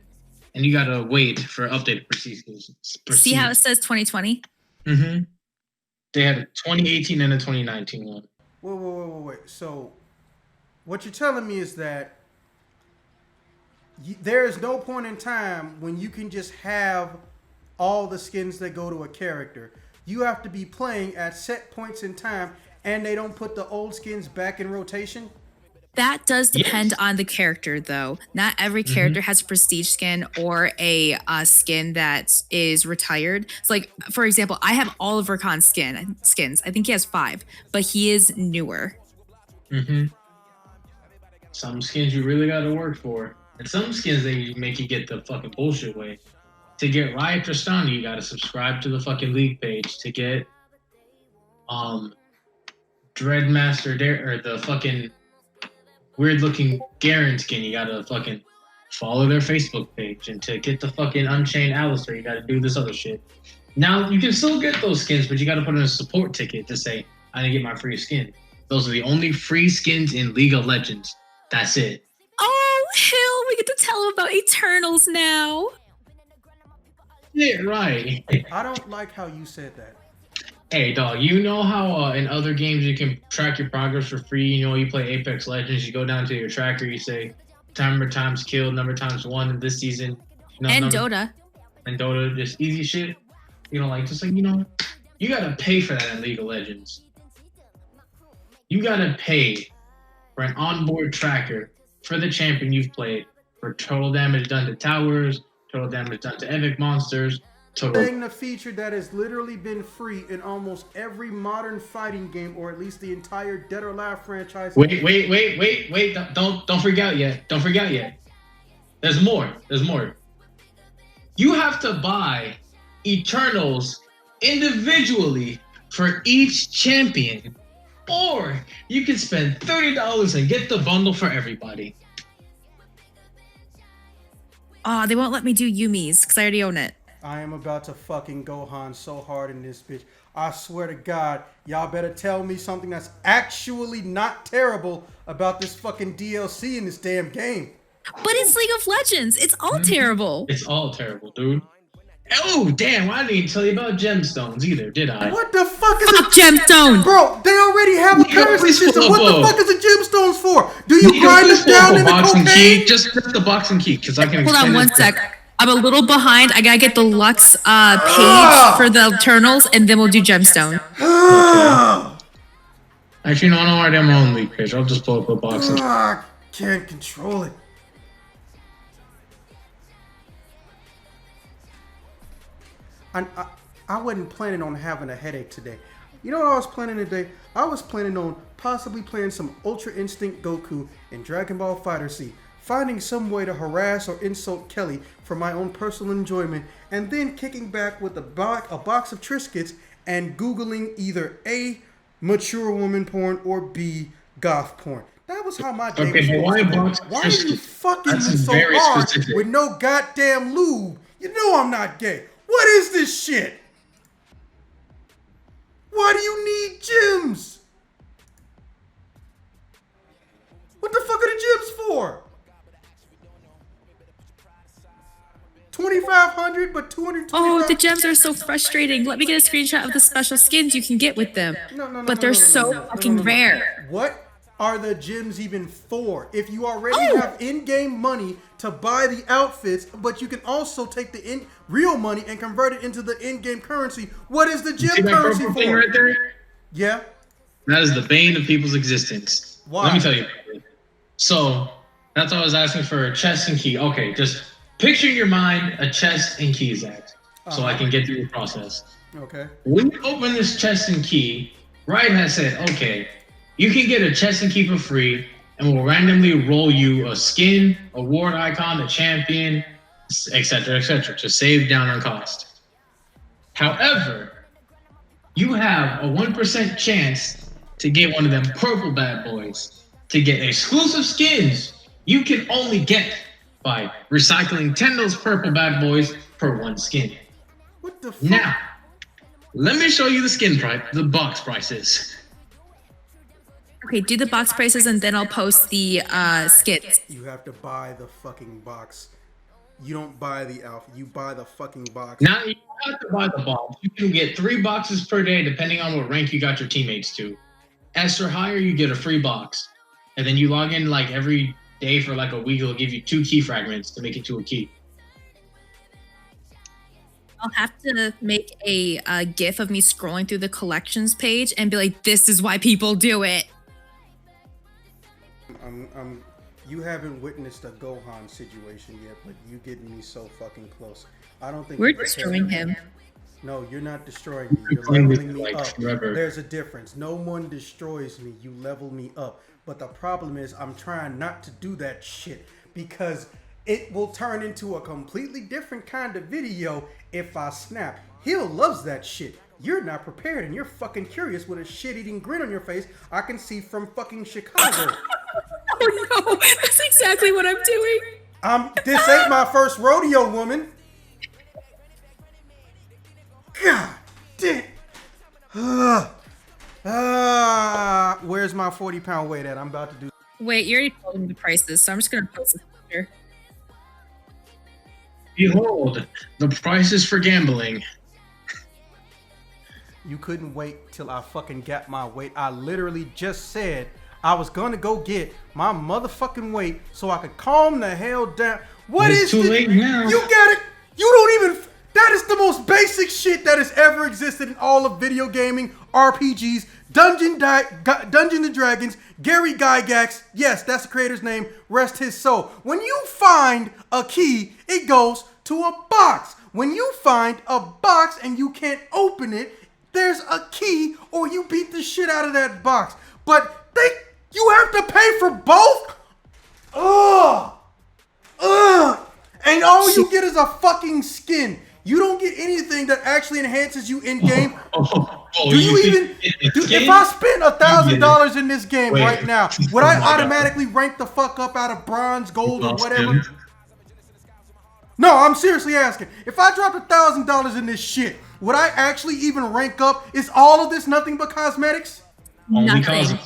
and you gotta wait for updated prestiges. See how it says 2020? Mm-hmm. They had a 2018 and a 2019 one. Wait. So, what you're telling me is that there is no point in time when you can just have all the skins that go to a character. You have to be playing at set points in time, and they don't put the old skins back in rotation? That does depend on the character, though. Not every character has a prestige skin or a skin that is retired. So, like, for example, I have Oliver Khan's skins. I think he has 5, but he is newer. Some skins you really got to work for, and some skins they make you get the fucking bullshit way. To get Riot Tristana, you got to subscribe to the fucking league page. To get Dreadmaster or the fucking weird looking Garen skin, you gotta fucking follow their Facebook page. And to get the fucking Unchained Alistair, you gotta do this other shit. Now, you can still get those skins, but you gotta put in a support ticket to say, I didn't get my free skin. Those are the only free skins in League of Legends. That's it. Oh, hell, we get to tell him about Eternals now. Yeah, right. I don't like how you said that. Hey, dog, you know how in other games you can track your progress for free? You know, you play Apex Legends, you go down to your tracker, you say number times killed, number times won in this season. You know, and Dota. And Dota, just easy shit. You know, like, just like, you know, you gotta pay for that in League of Legends. You gotta pay for an onboard tracker for the champion you've played, for total damage done to towers, total damage done to epic monsters, Saying the feature that has literally been free in almost every modern fighting game, or at least the entire Dead or Alive franchise. Wait! Don't freak out yet. Don't freak out yet. There's more. There's more. You have to buy Eternals individually for each champion, or you can spend $30 and get the bundle for everybody. Oh, they won't let me do Yumi's because I already own it. I am about to fucking Gohan so hard in this bitch. I swear to God, y'all better tell me something that's actually not terrible about this fucking DLC in this damn game. But it's League of Legends. It's all terrible. It's all terrible, dude. Oh, damn. I didn't even tell you about gemstones either, did I? What the fuck is a gemstone? Bro, they already have a currency system. What the fuck is a gemstones for? Do you grind this down in the cocaine? Just the box and key, because I can Hold on one sec. I'm a little behind. I gotta get the Lux page for the Eternals, and then we'll do gemstone. Actually, no, I don't already have my own league page. I'll just pull up a box. I can't control it. I wasn't planning on having a headache today. You know what I was planning today? I was planning on possibly playing some Ultra Instinct Goku in Dragon Ball FighterZ, finding some way to harass or insult Kelly for my own personal enjoyment, and then kicking back with a box of Triscuits and Googling either A, mature woman porn, or B, goth porn. That was how my day was supposed to be. Why are you fucking me so hard with no goddamn lube? You know I'm not gay. What is this shit? Why do you need gyms? What the fuck are the gyms for? 2,500 but 225. Oh, the gems are so frustrating. Let me get a screenshot of the special skins you can get with them. But they're so fucking rare. What are the gyms even for? If you already have in-game money to buy the outfits, but you can also take the real money and convert it into the in-game currency, what is the gym currency for? Thing right there? Yeah. That is the bane of people's existence. Why? Let me tell you. So, that's why I was asking for a chest and key. Okay, just picture in your mind a chest and keys act, so I can get through the process. Okay. When you open this chest and key, Riot has said, okay, you can get a chest and key for free, and we'll randomly roll you a skin, a ward icon, a champion, etc., to save down on cost. However, you have a 1% chance to get one of them purple bad boys. To get exclusive skins, you can only get by recycling 10 of those purple bad boys per one skin. What the fuck? Now, let me show you the skin price, the box prices. Okay, do the box prices and then I'll post the skins. You have to buy the fucking box. You don't buy the outfit. You buy the fucking box. Now you don't have to buy the box. You can get 3 boxes per day depending on what rank you got your teammates to. S or higher, you get a free box. And then you log in like every day for like a week. It'll give you 2 key fragments to make it to a key. I'll have to make a GIF of me scrolling through the collections page and be like, this is why people do it. You haven't witnessed a Gohan situation yet, but you getting me so fucking close. I don't think We're you're destroying prepared. him. No, you're not destroying me. You're playing this leveling me like up. forever. There's a difference. No one destroys me. You level me up. But the problem is I'm trying not to do that shit because it will turn into a completely different kind of video if I snap. Hill loves that shit. You're not prepared and you're fucking curious with a shit-eating grin on your face I can see from fucking Chicago. Oh no, that's exactly what I'm doing. This ain't my first rodeo, woman. God damn. Where's my 40-pound weight at? I'm about to do. Wait, you already told me the prices, so I'm just gonna post this picture. Behold, the prices for gambling. You couldn't wait till I fucking got my weight. I literally just said I was gonna go get my motherfucking weight so I could calm the hell down. What It's is too this? late now. You got it. You don't even. That is the most basic shit that has ever existed in all of video gaming, RPGs, Dungeons and Dragons, Gary Gygax. Yes, that's the creator's name. Rest his soul. When you find a key, it goes to a box. When you find a box and you can't open it, there's a key or you beat the shit out of that box. But you have to pay for both? And all you get is a fucking skin. You don't get anything that actually enhances you in game. Do you even? If I spent $1,000 in this game right now, would I automatically rank the fuck up out of bronze, gold, or whatever? No, I'm seriously asking. If I dropped $1,000 in this shit, would I actually even rank up? Is all of this nothing but cosmetics? Nothing.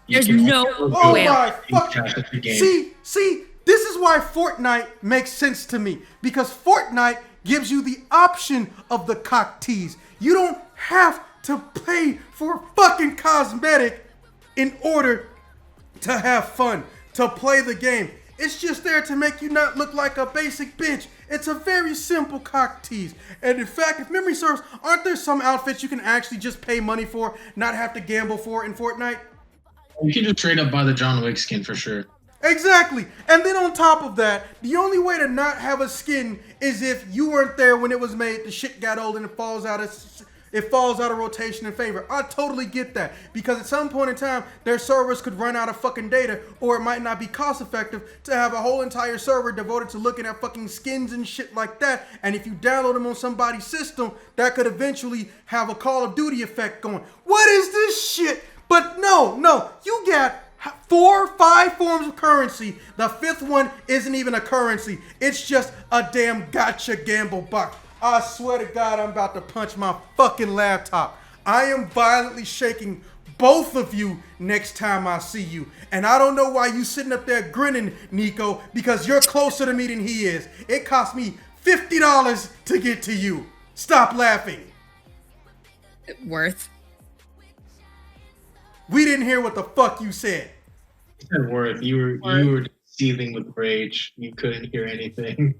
There's no Oh way. my fucking. See, this is why Fortnite makes sense to me. Because Fortnite gives you the option of the cock tease. You don't have to pay for fucking cosmetic in order to have fun, to play the game. It's just there to make you not look like a basic bitch. It's a very simple cock tease. And in fact, if memory serves, aren't there some outfits you can actually just pay money for, not have to gamble for in Fortnite? You can just straight up buy the John Wick skin for sure. Exactly. And then on top of that, the only way to not have a skin is if you weren't there when it was made, the shit got old and it falls out of rotation in favor. I totally get that. Because at some point in time, their servers could run out of fucking data, or it might not be cost effective to have a whole entire server devoted to looking at fucking skins and shit like that. And if you download them on somebody's system, that could eventually have a Call of Duty effect going. What is this shit? But no, you got 4 or 5 forms of currency. The 5th one isn't even a currency. It's just a damn gotcha gamble box. I swear to God, I'm about to punch my fucking laptop. I am violently shaking both of you next time I see you. And I don't know why you sitting up there grinning, Neko, because you're closer to me than he is. It cost me $50 to get to you. Stop laughing. Worth. We didn't hear what the fuck you said. You said worth. You were seething with rage. You couldn't hear anything.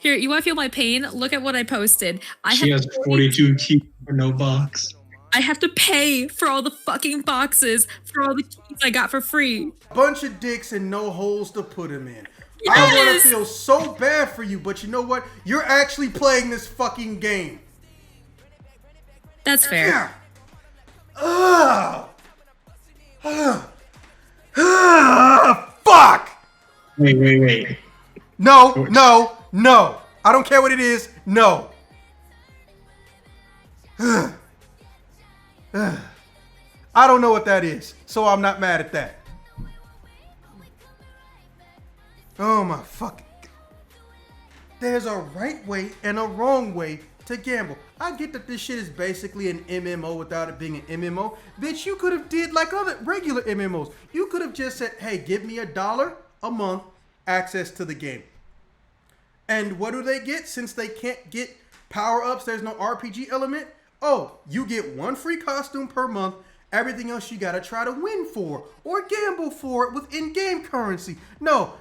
Here, you want to feel my pain? Look at what I posted. She has 42 keys for no box. I have to pay for all the fucking boxes for all the keys I got for free. Bunch of dicks and no holes to put them in. Yes! I want to feel so bad for you, but you know what? You're actually playing this fucking game. That's fair. Yeah. Fuck! Wait. No. I don't care what it is. No. I don't know what that is, so I'm not mad at that. Oh my fucking. There's a right way and a wrong way to gamble. I get that this shit is basically an MMO without it being an MMO. Bitch, you could have did like other regular MMOs. You could have just said, hey, give me $1 a month access to the game. And what do they get since they can't get power-ups? There's no RPG element. Oh, you get 1 free costume per month. Everything else you gotta try to win for or gamble for it with in-game currency. No,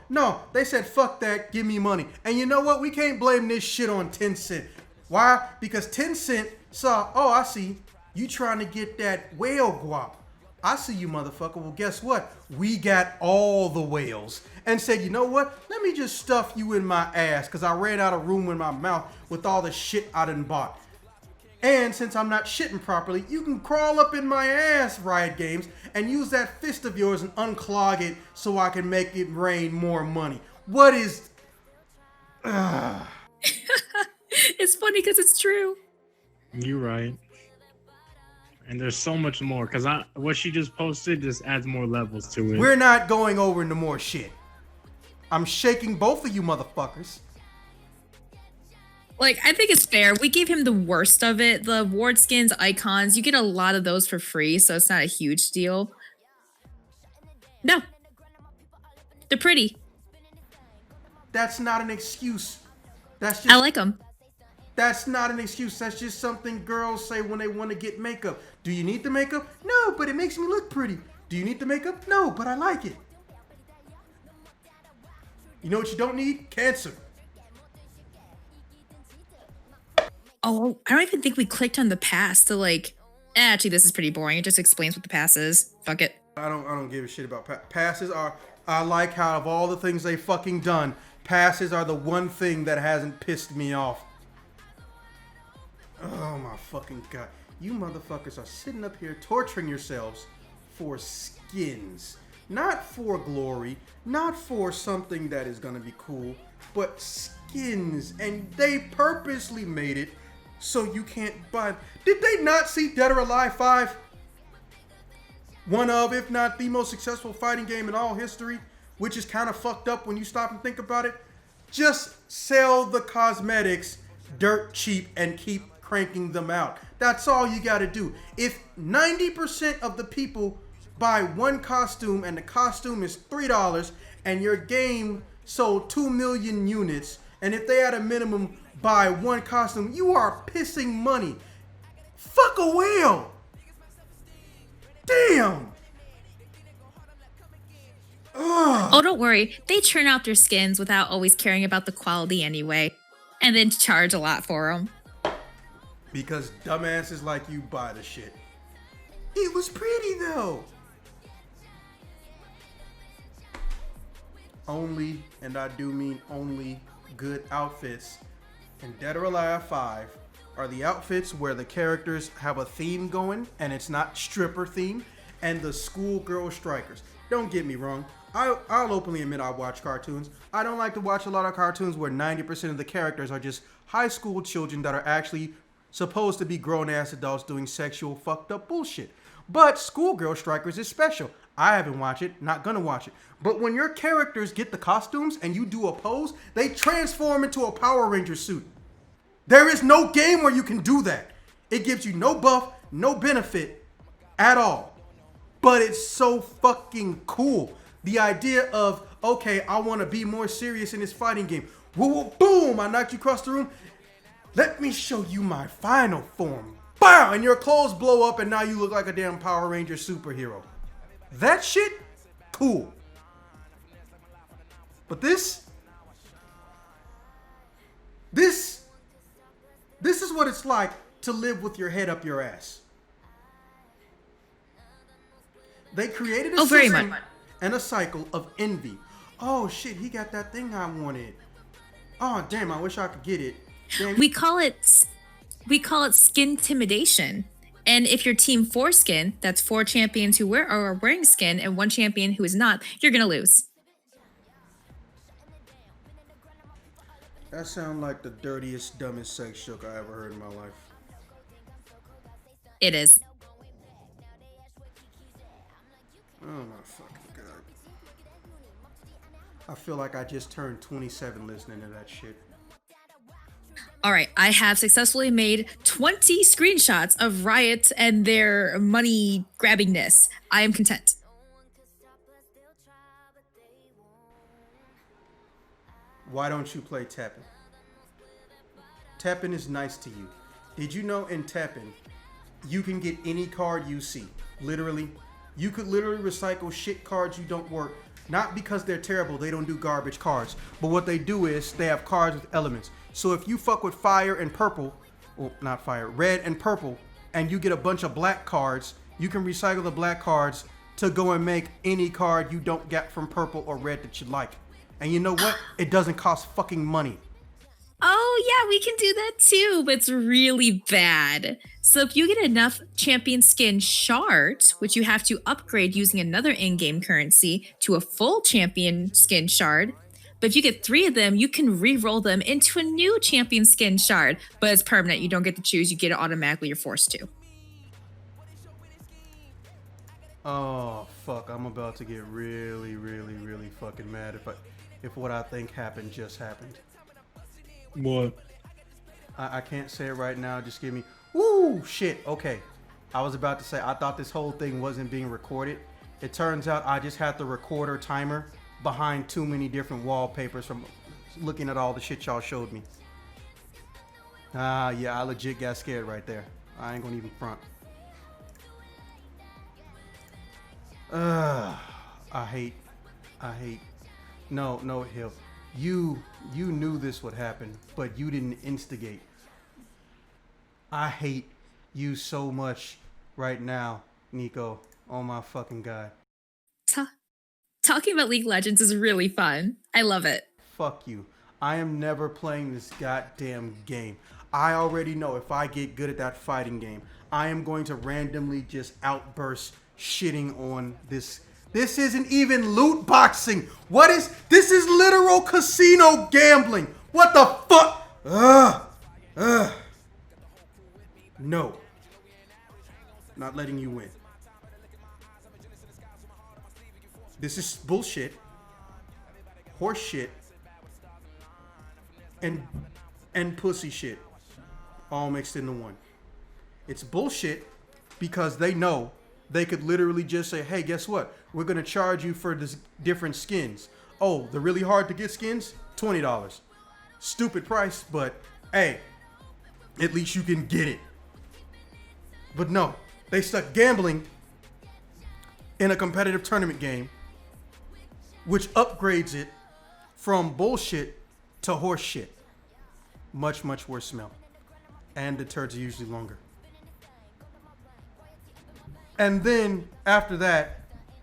they said fuck that, give me money. And you know what? We can't blame this shit on Tencent. Why? Because Tencent saw, oh, I see, you trying to get that whale guap. I see you, motherfucker. Well, guess what? We got all the whales. And said, you know what? Let me just stuff you in my ass because I ran out of room in my mouth with all the shit I done bought. And since I'm not shitting properly, you can crawl up in my ass, Riot Games, and use that fist of yours and unclog it so I can make it rain more money. What is... It's funny because it's true. You're right. And there's so much more because what she just posted just adds more levels to it. We're not going over into more shit. I'm shaking both of you motherfuckers. Like, I think it's fair. We gave him the worst of it. The ward skins, icons, you get a lot of those for free, so it's not a huge deal. No. They're pretty. That's not an excuse. That's just... I like them. That's not an excuse. That's just something girls say when they want to get makeup. Do you need the makeup? No, but it makes me look pretty. Do you need the makeup? No, but I like it. You know what you don't need? Cancer. Oh, I don't even think we clicked on the pass to like, actually, this is pretty boring. It just explains what the pass is. Fuck it. I don't give a shit about passes. I like how of all the things they fucking done, passes are the one thing that hasn't pissed me off. Oh my fucking god. You motherfuckers are sitting up here torturing yourselves for skins. Not for glory, not for something that is gonna be cool, but skins. And they purposely made it so you can't buy. Did they not see Dead or Alive 5? One of, if not the most successful fighting game in all history, which is kind of fucked up when you stop and think about it. Just sell the cosmetics dirt cheap and keep cranking them out. That's all you got to do. If 90% of the people buy one costume and the costume is $3 and your game sold 2 million units, and if they at a minimum buy one costume, you are pissing money. Fuck a whale. Damn. Ugh. Oh, don't worry. They churn out their skins without always caring about the quality anyway. And then charge a lot for them. Because dumbasses like you buy the shit. It was pretty though. Only, and I do mean only, good outfits in Dead or Alive 5 are the outfits where the characters have a theme going and it's not stripper theme, and the schoolgirl strikers. Don't get me wrong. I'll openly admit I watch cartoons. I don't like to watch a lot of cartoons where 90% of the characters are just high school children that are actually supposed to be grown-ass adults doing sexual fucked up bullshit. But Schoolgirl Strikers is special. I haven't watched it, not gonna watch it. But when your characters get the costumes and you do a pose, they transform into a Power Ranger suit. There is no game where you can do that. It gives you no buff, no benefit at all. But it's so fucking cool. The idea of, okay, I want to be more serious in this fighting game. Whoa, whoa, boom, I knocked you across the room. Let me show you my final form. Bow! And your clothes blow up and now you look like a damn Power Ranger superhero. That shit, cool. But this is what it's like to live with your head up your ass. They created a very system much. and a cycle of envy. Oh shit, he got that thing I wanted. Oh damn, I wish I could get it. Damn. We call it skin intimidation. And if you're team 4 skin, that's 4 champions who are wearing skin and 1 champion who is not, you're gonna lose. That sounds like the dirtiest, dumbest sex joke I ever heard in my life. It is. Oh my fucking god. I feel like I just turned 27 listening to that shit. All right, I have successfully made 20 screenshots of Riot and their money grabbingness. I am content. Why don't you play Teppen? Teppen is nice to you. Did you know in Teppen, you can get any card you see? Literally. You could literally recycle shit cards you don't work. Not because they're terrible, they don't do garbage cards. But what they do is, they have cards with elements. So if you fuck with fire and purple, well, not fire, red and purple, and you get a bunch of black cards, You can recycle the black cards to go and make any card you don't get from purple or red that you like. And you know what? It doesn't cost fucking money. Oh, yeah, we can do that too, but it's really bad. So if you get enough champion skin shards, which you have to upgrade using another in-game currency to a full champion skin shard, but if you get 3 of them, you can re-roll them into a new champion skin shard, but it's permanent. You don't get to choose. You get it automatically. You're forced to. Oh, fuck. I'm about to get really, really, really fucking mad if what I think happened just happened. What? I can't say it right now. Just give me... Ooh, shit. Okay. I was about to say, I thought this whole thing wasn't being recorded. It turns out I just had the recorder timer behind too many different wallpapers from looking at all the shit y'all showed me. Yeah, I legit got scared right there. I ain't gonna even front. I hate. No, Hill. You knew this would happen, but you didn't instigate. I hate you so much right now, Neko. Oh my fucking God. Talking about League of Legends is really fun. I love it. Fuck you. I am never playing this goddamn game. I already know if I get good at that fighting game, I am going to randomly just outburst shitting on this. This isn't even loot boxing. This is literal casino gambling. What the fuck? No. Not letting you win. This is bullshit. Horse shit. And pussy shit. All mixed into one. It's bullshit because they know they could literally just say, hey, guess what? We're going to charge you for this different skins. Oh, the really hard to get skins? $20. Stupid price, but hey, at least you can get it. But no, they stuck gambling in a competitive tournament game, which upgrades it from bullshit to horse shit. Much, much worse smell. And the turds are usually longer. And then after that,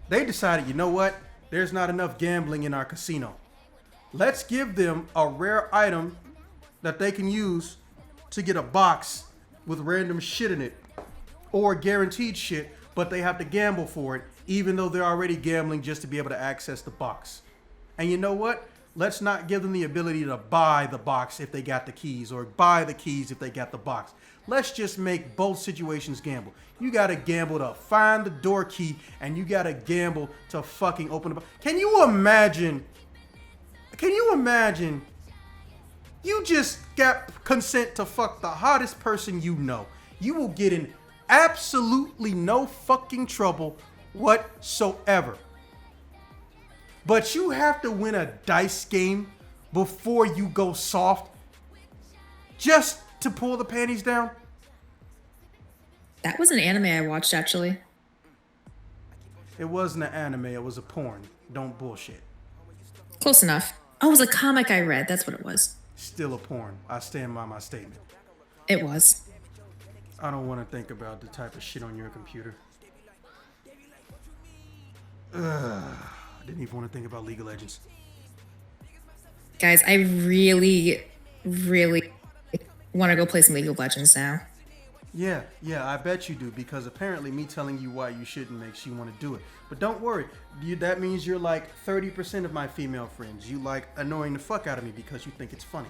they decided, you know what? There's not enough gambling in our casino. Let's give them a rare item that they can use to get a box with random shit in it. Or guaranteed shit, but they have to gamble for it, even though they're already gambling just to be able to access the box. And you know what? Let's not give them the ability to buy the box if they got the keys, or buy the keys if they got the box. Let's just make both situations gamble. You gotta gamble to find the door key, and you gotta gamble to fucking open the box. Can you imagine you just got consent to fuck the hottest person you know? You will get in absolutely no fucking trouble whatsoever. But you have to win a dice game before you go soft just to pull the panties down? That was an anime I watched, actually. It wasn't an anime, it was a porn. Don't bullshit. Close enough. Oh, it was a comic I read. That's what it was. Still a porn. I stand by my statement. It was. I don't want to think about the type of shit on your computer. I didn't even want to think about League of Legends. Guys, I really, really want to go play some League of Legends now. Yeah, I bet you do, because apparently me telling you why you shouldn't makes you want to do it. But don't worry, that means you're like 30% of my female friends. You like annoying the fuck out of me because you think it's funny.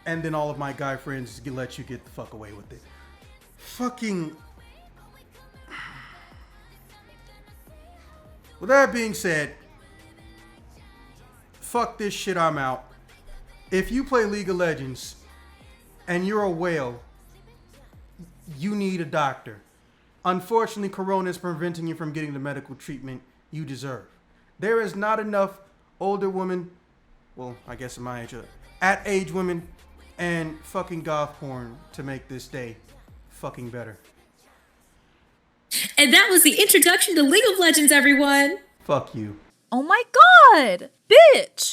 And then all of my guy friends let you get the fuck away with it. Fucking... With that being said, fuck this shit, I'm out. If you play League of Legends and you're a whale, you need a doctor. Unfortunately, Corona is preventing you from getting the medical treatment you deserve. There is not enough older women, well, I guess in my age, at age women, and fucking goth porn to make this day fucking better. And that was the introduction to League of Legends, everyone. Fuck you. Oh my god! Bitch!